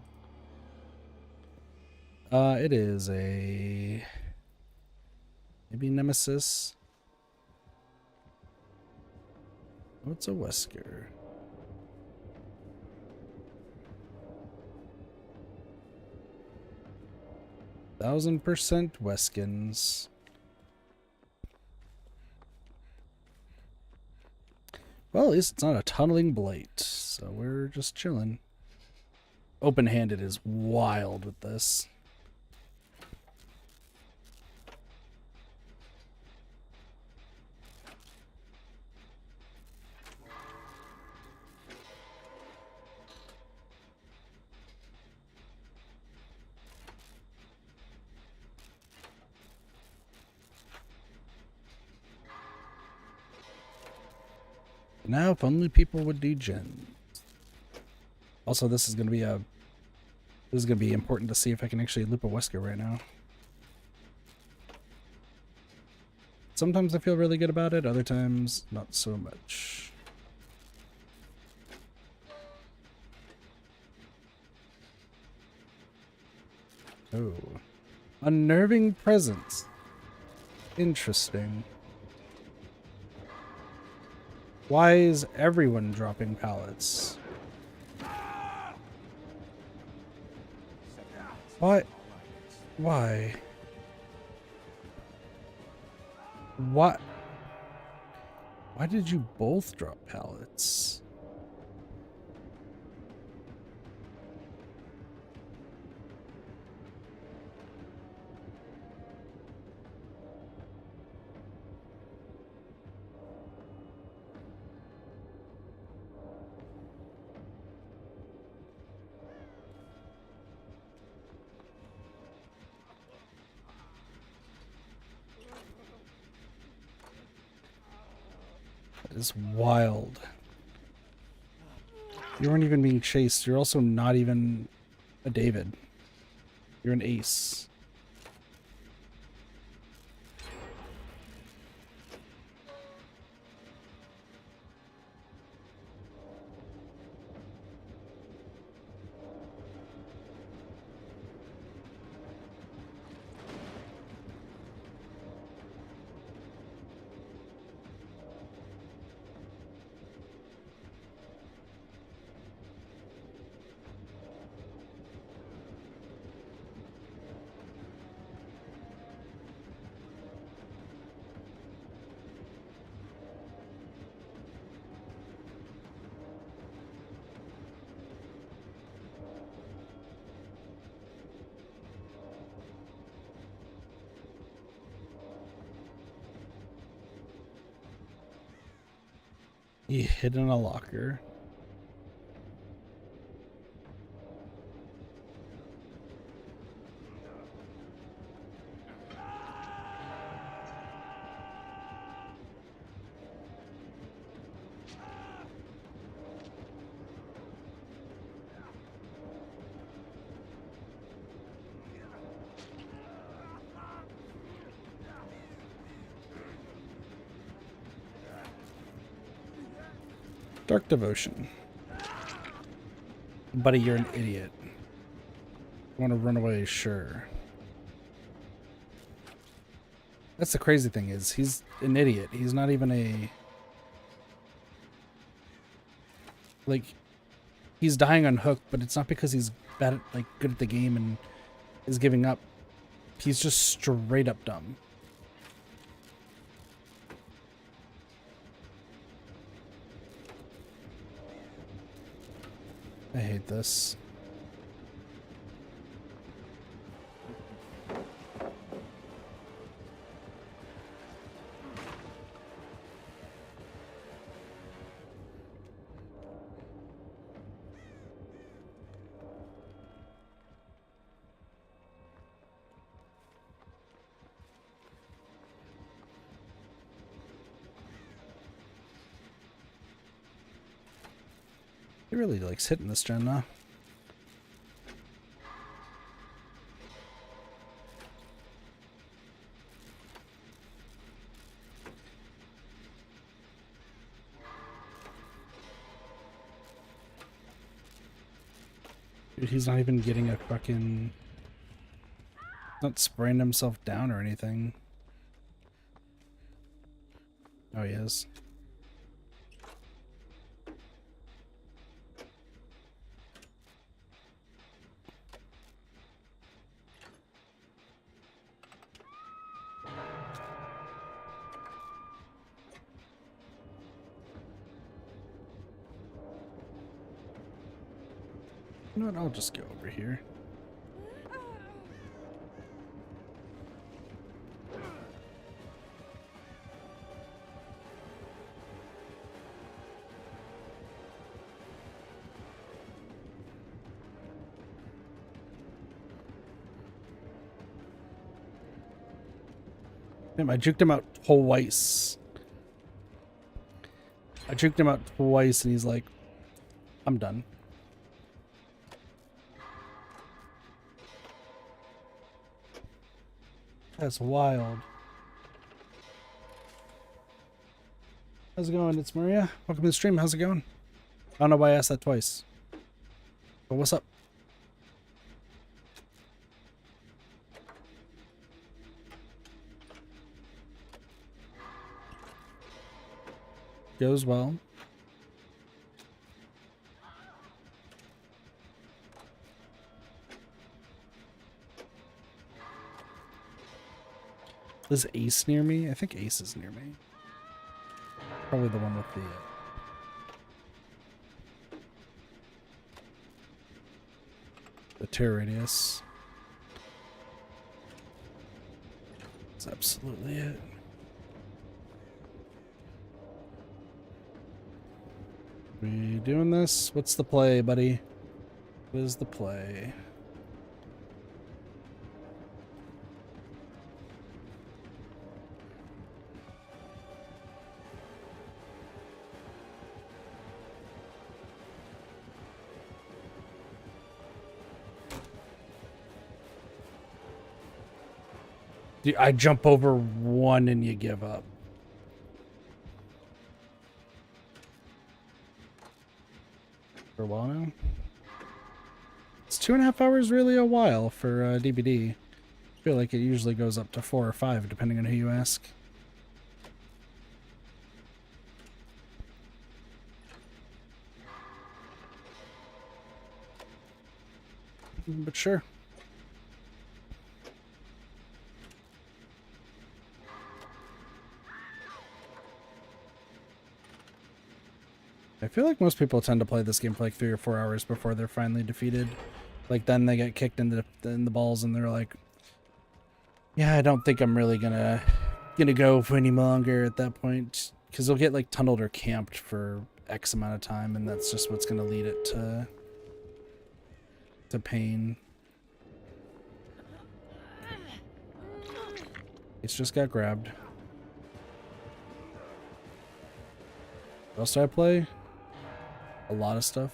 It is a... maybe Nemesis. Oh, it's a Wesker. %,000% Weskins. Well, at least it's not a tunneling blight, so we're just chilling. Open-handed is wild with this. Now, if only people would do gens. Also, this is gonna be important to see if I can actually loop a Wesker right now. Sometimes I feel really good about it, other times not so much. Oh. Unnerving presence. Interesting. Why is everyone dropping pallets? What? Why? What? Why did you both drop pallets? Is wild. You weren't even being chased. You're also not even a David. You're an ace. He hid in a locker. Dark Devotion. Buddy, you're an idiot. Want to run away? Sure. That's the crazy thing is he's an idiot. He's not even a... Like, he's dying on hook, but it's not because he's bad at, like, good at the game and is giving up. He's just straight up dumb. I hate this. He really likes hitting this gen, huh? Dude, he's not even getting a fucking... Not spraying himself down or anything. Oh, he is. You know what? I'll just go over here. Damn, I juked him out twice. I juked him out twice and he's like, I'm done. That's wild. How's it going? It's Maria. Welcome to the stream. How's it going? I don't know why I asked that twice. But what's up? Goes well. Is Ace near me? I think Ace is near me. Probably the one with the tear radius. That's absolutely it. We doing this? What's the play, buddy? What is the play? I jump over one and you give up. For a while now. It's 2.5 hours really a while for DBD. I feel like it usually goes up to 4 or 5 depending on who you ask. But sure. I feel like most people tend to play this game for like 3 or 4 hours before they're finally defeated. Like then they get kicked in the balls and they're like, yeah, I don't think I'm really gonna go for any longer at that point, because they'll get like tunneled or camped for X amount of time, and that's just what's gonna lead it to pain. It's just got grabbed. What else do I play? A lot of stuff.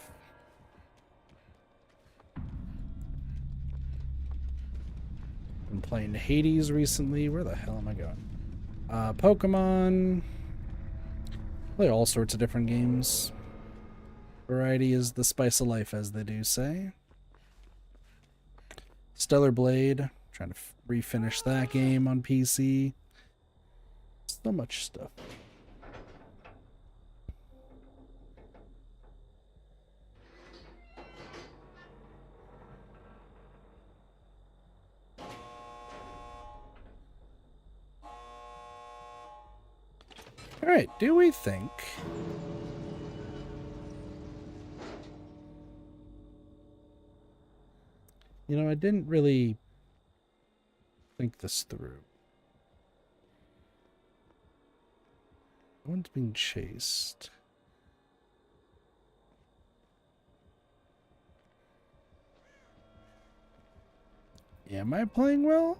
Been playing Hades recently. Where the hell am I going? Pokemon. Play all sorts of different games. Variety is the spice of life, as they do say. Stellar Blade. Trying to refinish that game on PC. So much stuff. Alright, do we think... You know, I didn't really think this through. No one's being chased. Am I playing well?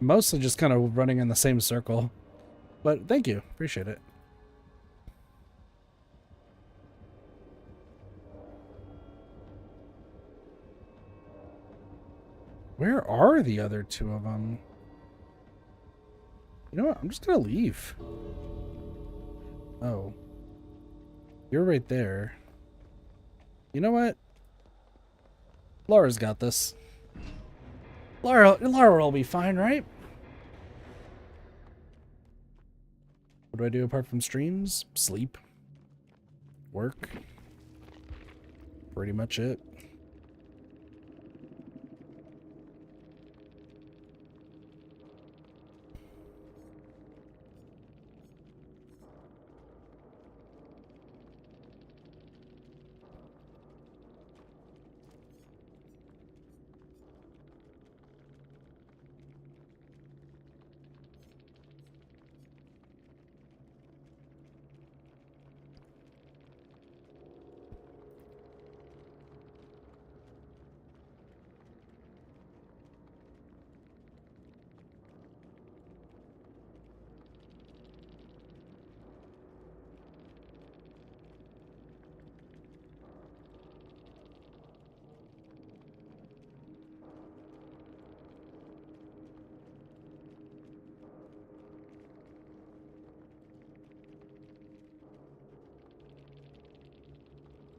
Mostly just kind of running in the same circle. But thank you. Appreciate it. Where are the other two of them? You know what? I'm just gonna leave. Oh. You're right there. You know what? Laura's got this. Laura will be fine, right? What do I do apart from streams? Sleep. Work. Pretty much it.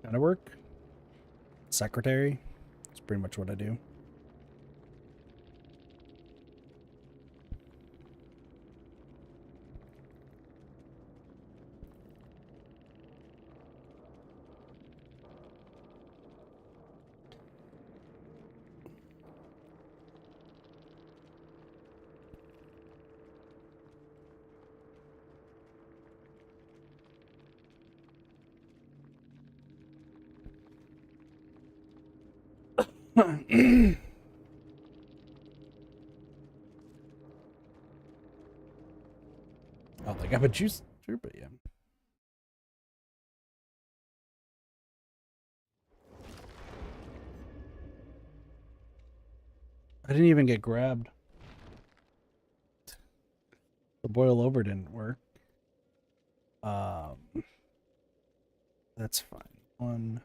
Kind of work. Secretary. That's pretty much what I do. Oh, they got a juice. Sure, but yeah. I didn't even get grabbed. The boil over didn't work. That's fine.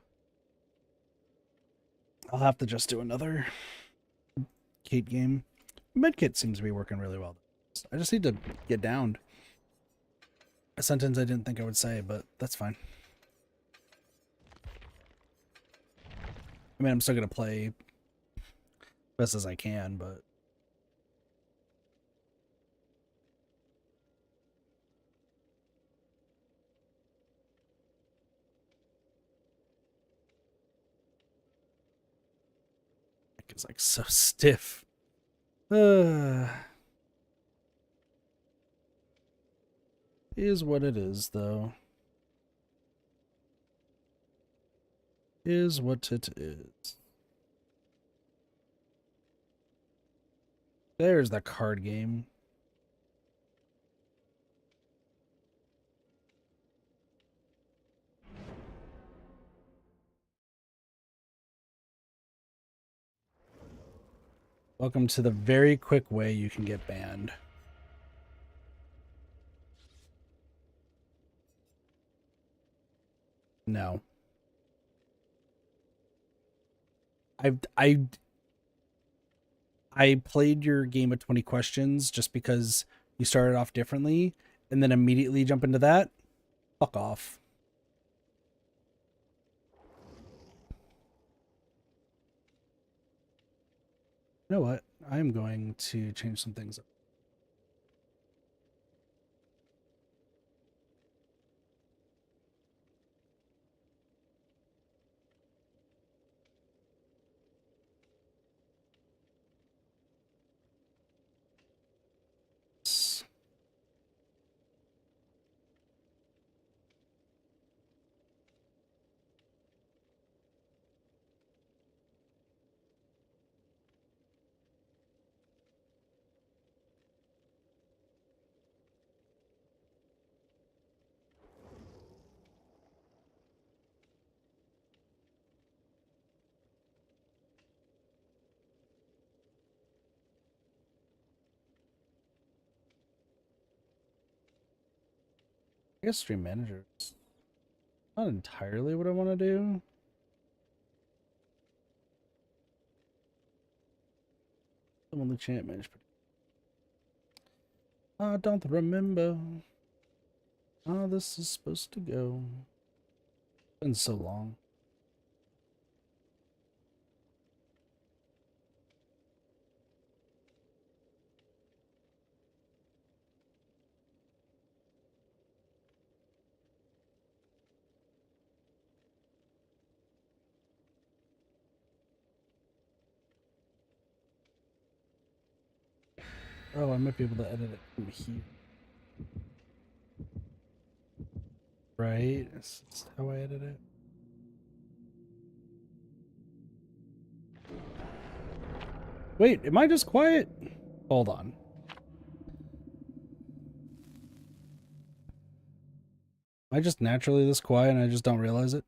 I'll have to just do another Kate game. Medkit seems to be working really well. I just need to get downed. A sentence I didn't think I would say, but that's fine. I mean, I'm still gonna play best as I can, but it's like so stiff. Is what it is, though. Is what it is. There's the card game. Welcome to the very quick way you can get banned. No. I played your game of 20 questions just because you started off differently and then immediately jump into that. Fuck off. You know what? I'm going to change some things up. I guess stream managers. Not entirely what I want to do. Only chant management. I don't remember how this is supposed to go. It's been so long. Oh, I might be able to edit it from here. Right? Is this how I edit it? Wait, am I just quiet? Hold on. Am I just naturally this quiet and I just don't realize it?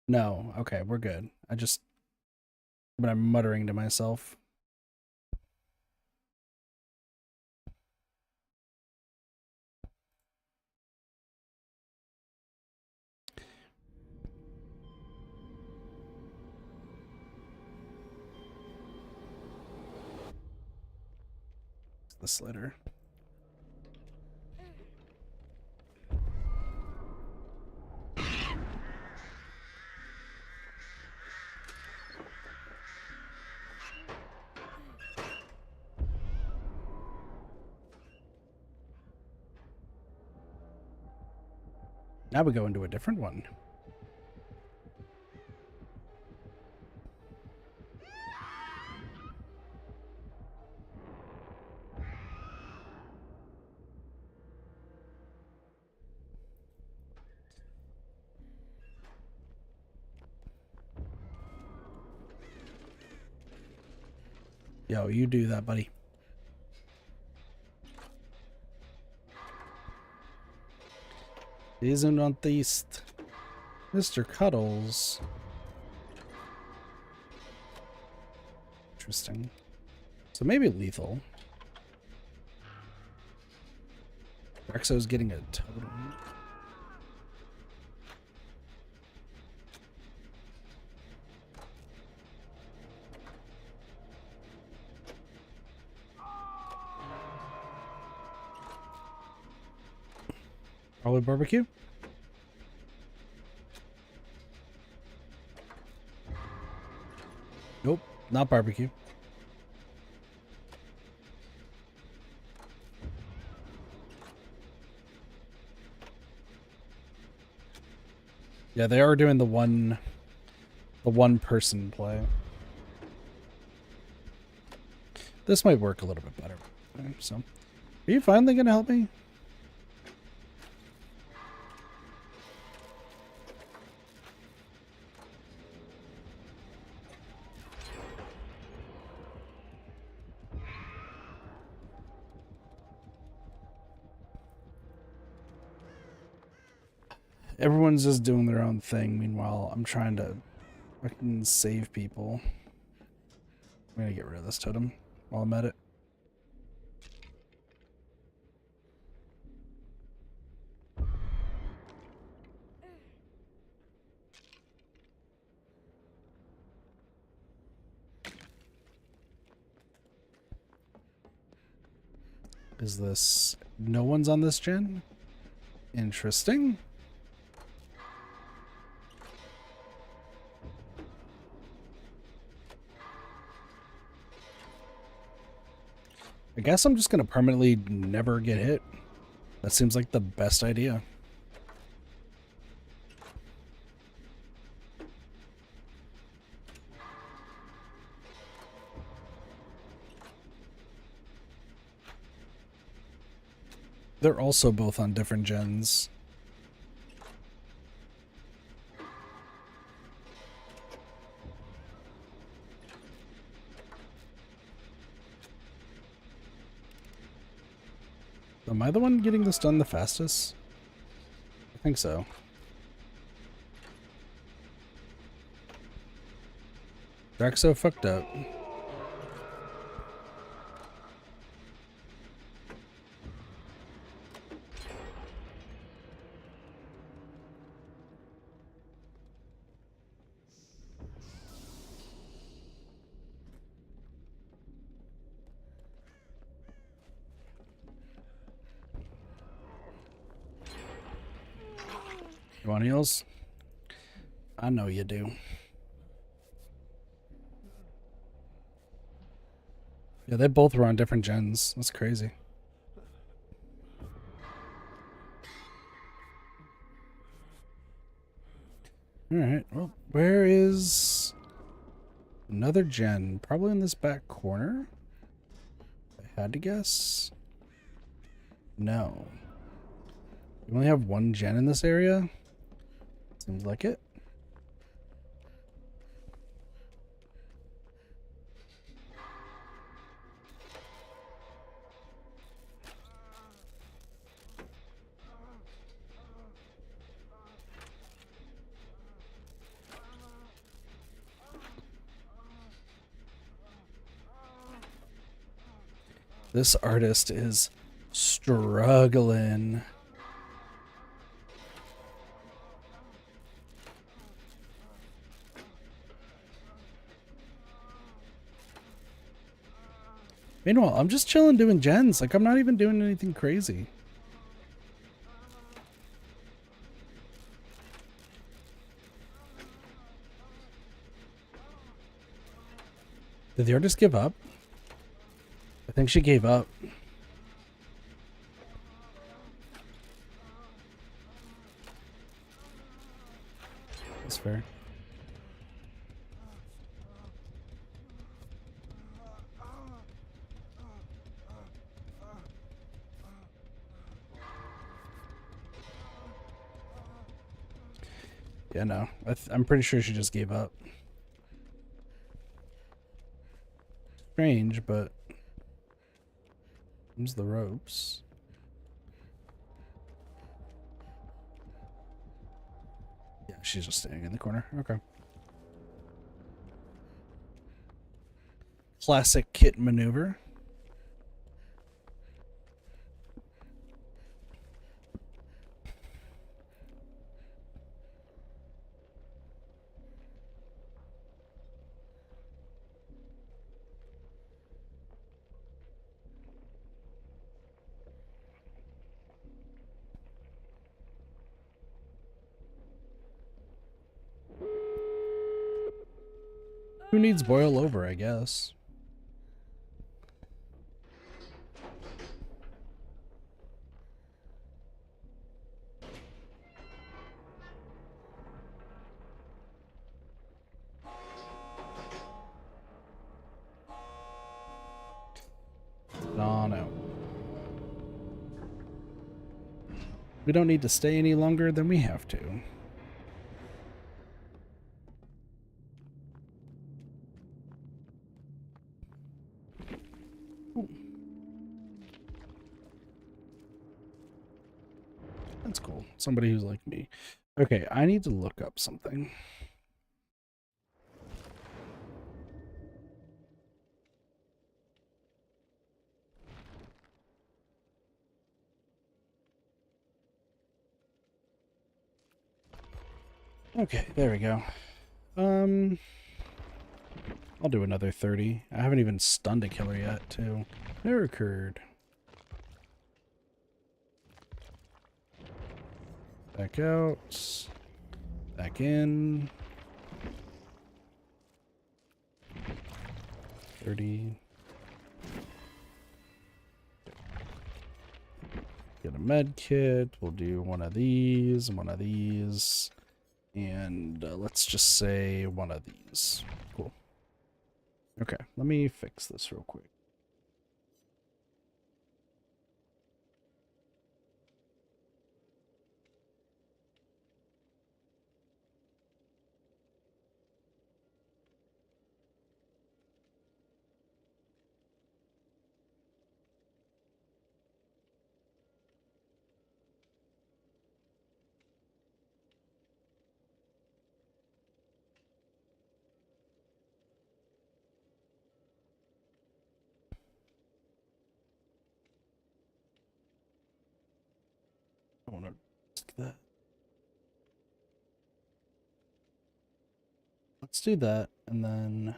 No. Okay, we're good. But I'm muttering to myself. This later. Now we go into a different one. Yo, you do that, buddy. Isn't not east. Mr. Cuddles. Interesting. So maybe lethal. Rexo's getting a totem. Probably barbecue. Nope, not barbecue. Yeah, they are doing the one person play. This might work a little bit better. Okay, so, are you finally gonna help me? Everyone's just doing their own thing. Meanwhile, I'm trying to fucking save people. I'm gonna get rid of this totem while I'm at it. Is this... No one's on this gen? Interesting. I guess I'm just going to permanently never get hit. That seems like the best idea. They're also both on different gens. Am I the one getting this done the fastest? I think so. Drax's so fucked up. You want heals? I know you do. Yeah, they both were on different gens. That's crazy. Alright, well, where is another gen? Probably in this back corner? I had to guess. No. We only have one gen in this area? Seems like it. This artist is struggling. Meanwhile, I'm just chilling doing gens. Like, I'm not even doing anything crazy. Did the artist give up? I think she gave up. That's fair. Yeah, no. I'm pretty sure she just gave up. Strange, but... There's the ropes. Yeah, she's just standing in the corner. Okay. Classic kit maneuver. Who needs boil over, I guess? No. We don't need to stay any longer than we have to. That's cool. Somebody who's like me. Okay, I need to look up something. Okay, there we go. I'll do another 30. I haven't even stunned a killer yet, too. Never occurred. Back out. Back in. 30. Get a med kit. We'll do one of these, and let's just say one of these. Cool. Okay, let me fix this real quick. I want to risk that. Let's do that, and then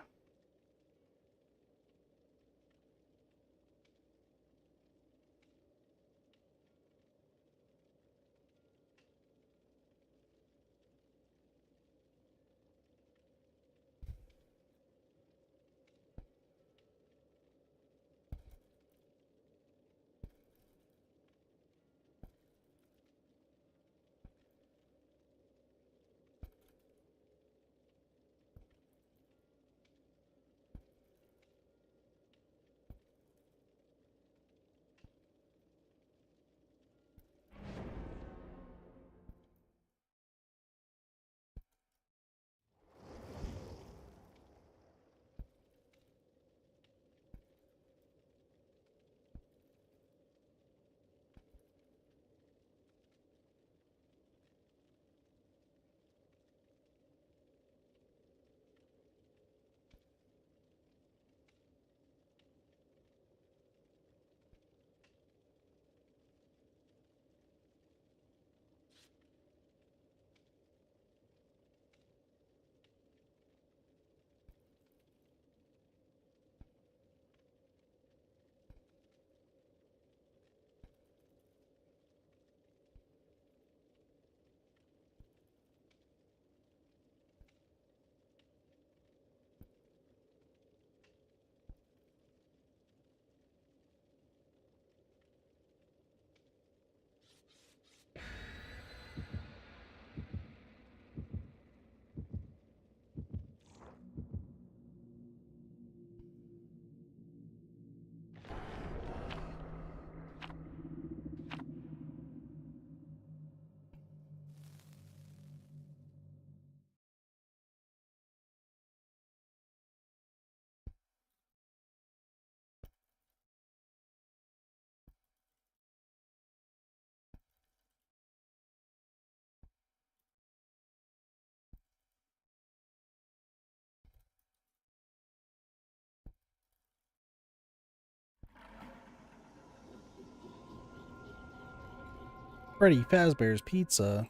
Freddy Fazbear's Pizza.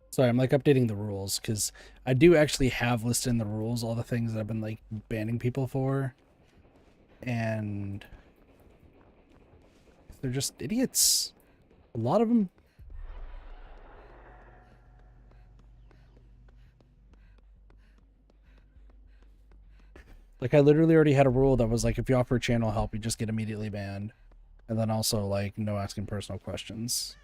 Sorry, I'm like updating the rules because I do actually have listed in the rules all the things that I've been like banning people for, and they're just idiots. A lot of them. Like I literally already had a rule that was like if you offer channel help, you just get immediately banned, and then also like no asking personal questions.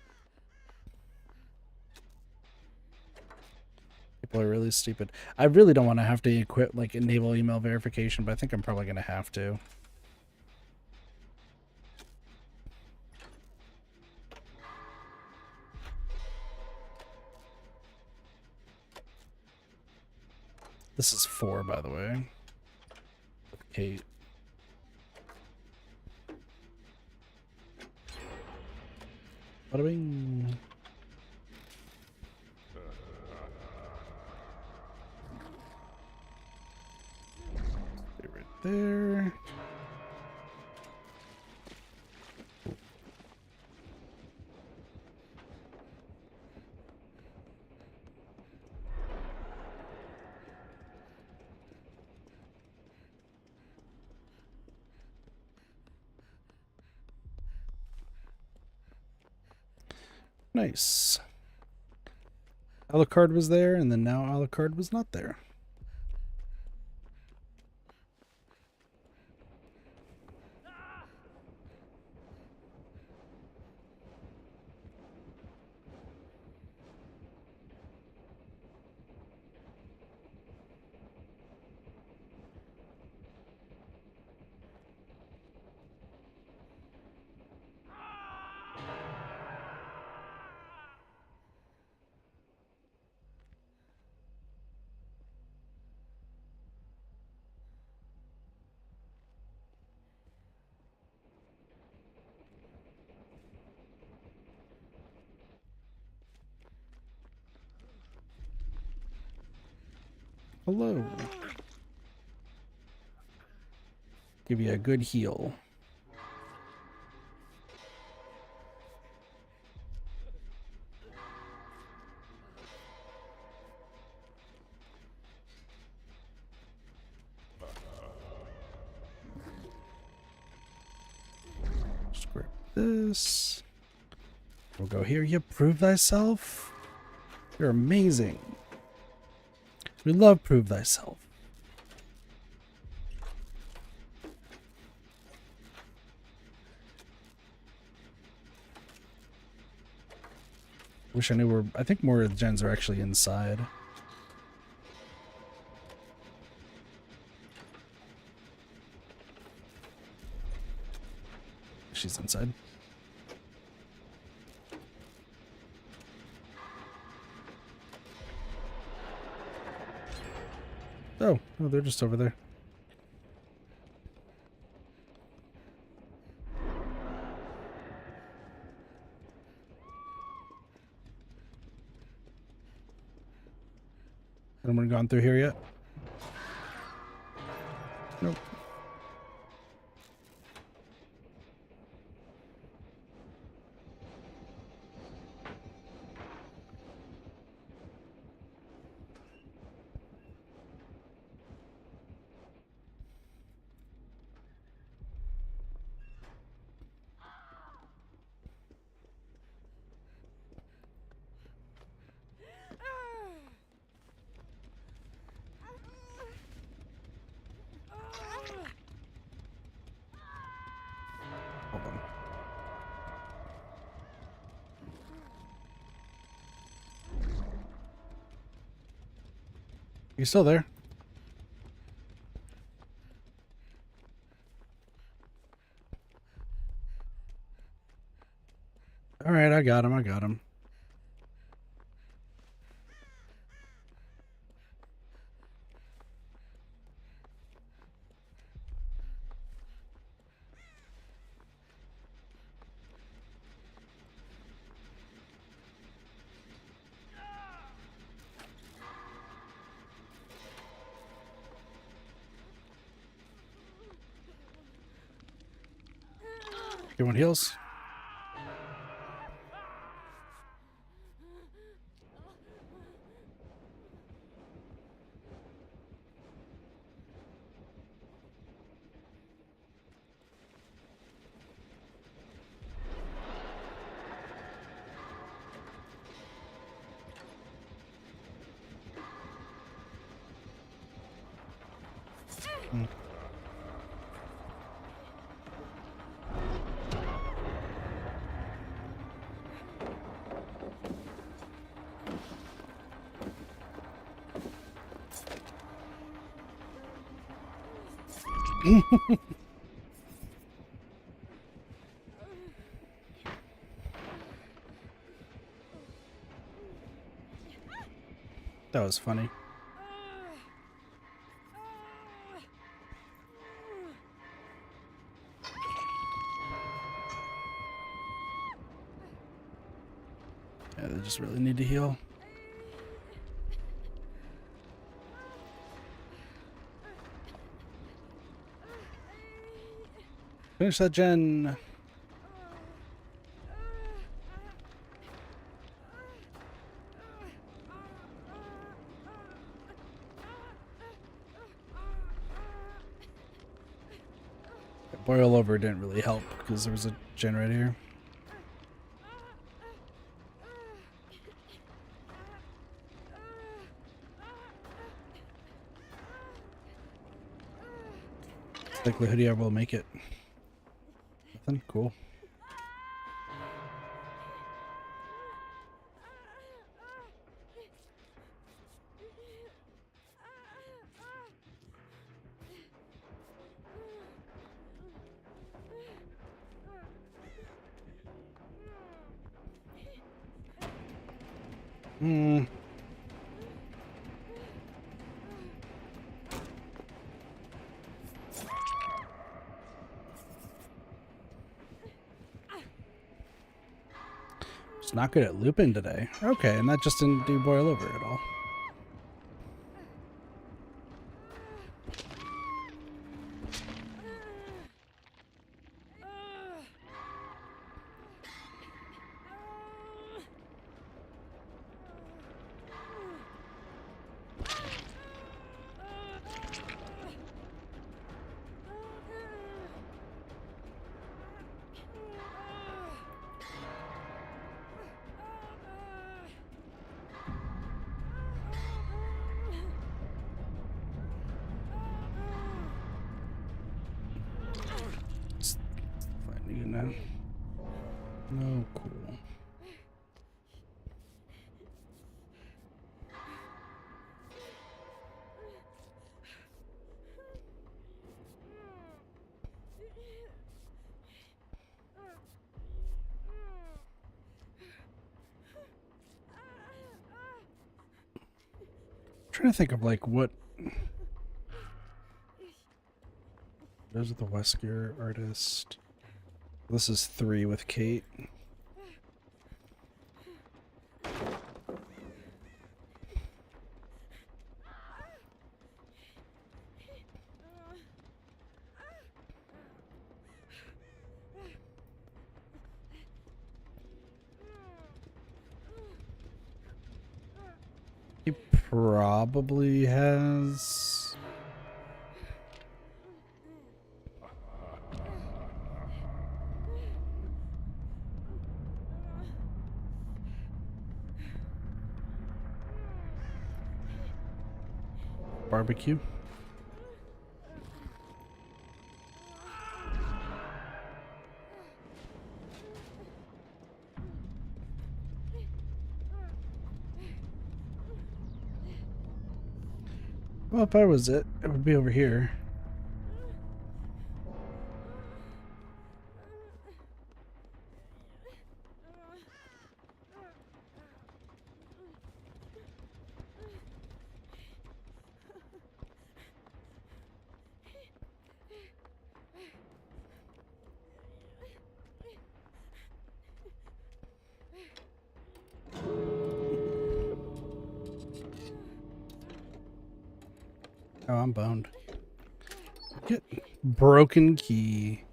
People are really stupid. I really don't want to have to equip like enable email verification, but I think I'm probably gonna have to. This is 4, by the way. Okay. Bada bing. Stay right there. Nice. Alucard was there, and then now Alucard was not there. Hello. Give you a good heal. Script this. We'll go here. You prove thyself. You're amazing. We love prove thyself. Wish I knew where. I think more of the gens are actually inside. She's inside. Oh, they're just over there. Anyone gone through here yet? Nope. Hold on. You still there? All right, I got him. I got him. Everyone heals. That was funny. Yeah, they just really need to heal. Finish that gen. Boil over didn't really help because there was a gen right here. Likelihood I will make it. Nothing? Cool. Hmm. Just not good at looping today. Okay, and that just didn't do boil over at all. You know. No, cool. I'm trying to think of like what. Those are the Wesker artist. This is 3 with Kate. He probably has... barbecue. Well, if I was it would be over here. Oh, I'm boned. Get broken key.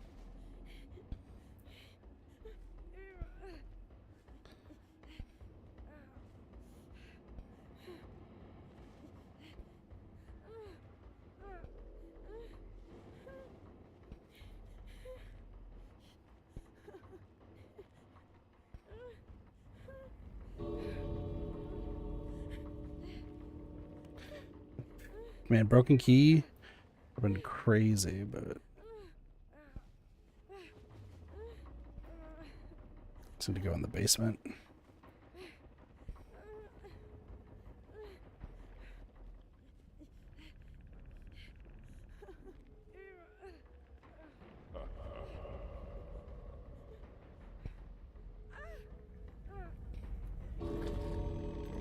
Man, broken key would have been crazy, but seem to go in the basement.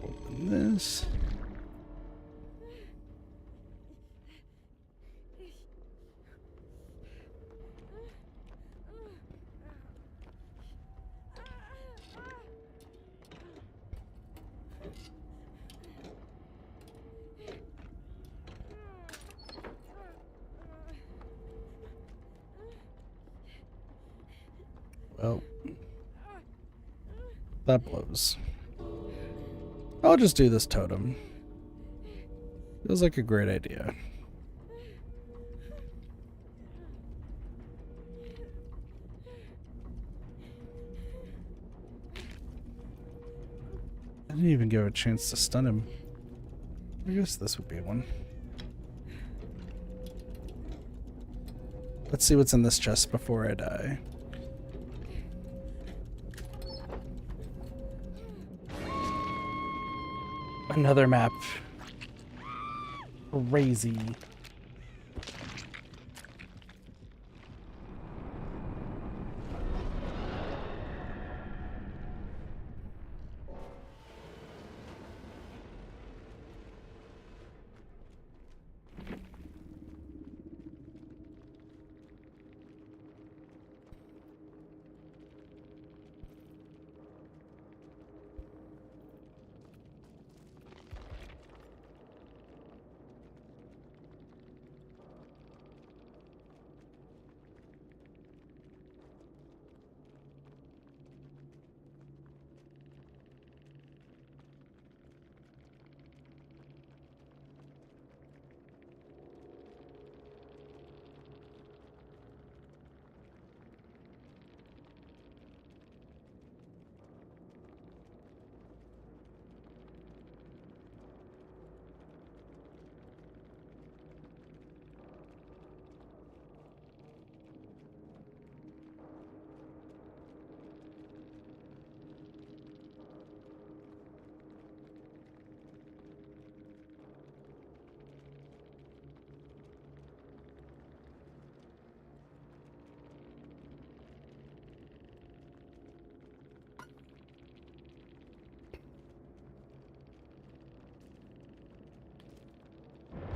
Open this. Well, that blows. I'll just do this totem. Feels like a great idea. I didn't even give a chance to stun him. I guess this would be one. Let's see what's in this chest before I die. Another map. Crazy.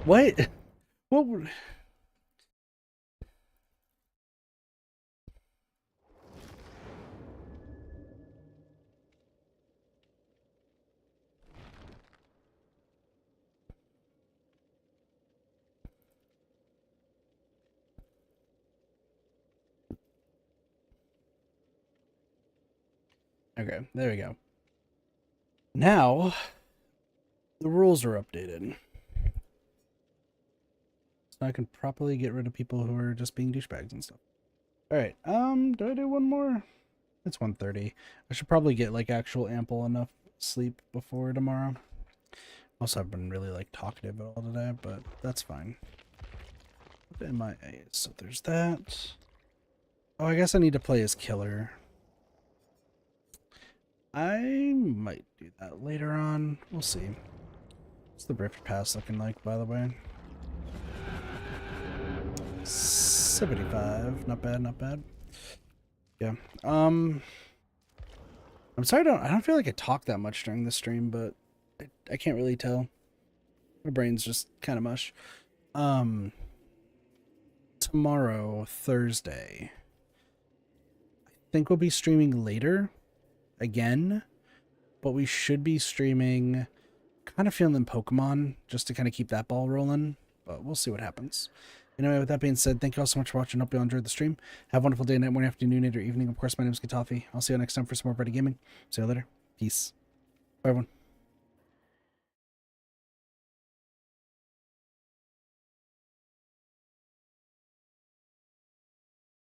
What? What? Okay, there we go. Now, the rules are updated. So I can properly get rid of people who are just being douchebags and stuff. Alright, do I do one more? It's 1:30. I should probably get, like, actual ample enough sleep before tomorrow. Also, I've been really, like, talkative all today, but that's fine. MIA, so there's that. Oh, I guess I need to play as killer. I might do that later on. We'll see. What's the Rift Pass looking like, by the way? 75. Not bad, not bad. Yeah. I'm sorry I don't feel like I talk that much during the stream, but I can't really tell. My brain's just kind of mush. Tomorrow, Thursday, I think we'll be streaming later again, but we should be streaming kind of feeling Pokemon just to kind of keep that ball rolling, but we'll see what happens. Anyway, with that being said, thank you all so much for watching. Hope you all enjoyed the stream. Have a wonderful day, night, morning, afternoon, night, or evening. Of course, my name is Katafi. I'll see you next time for some more Ready Gaming. See you later. Peace. Bye, everyone.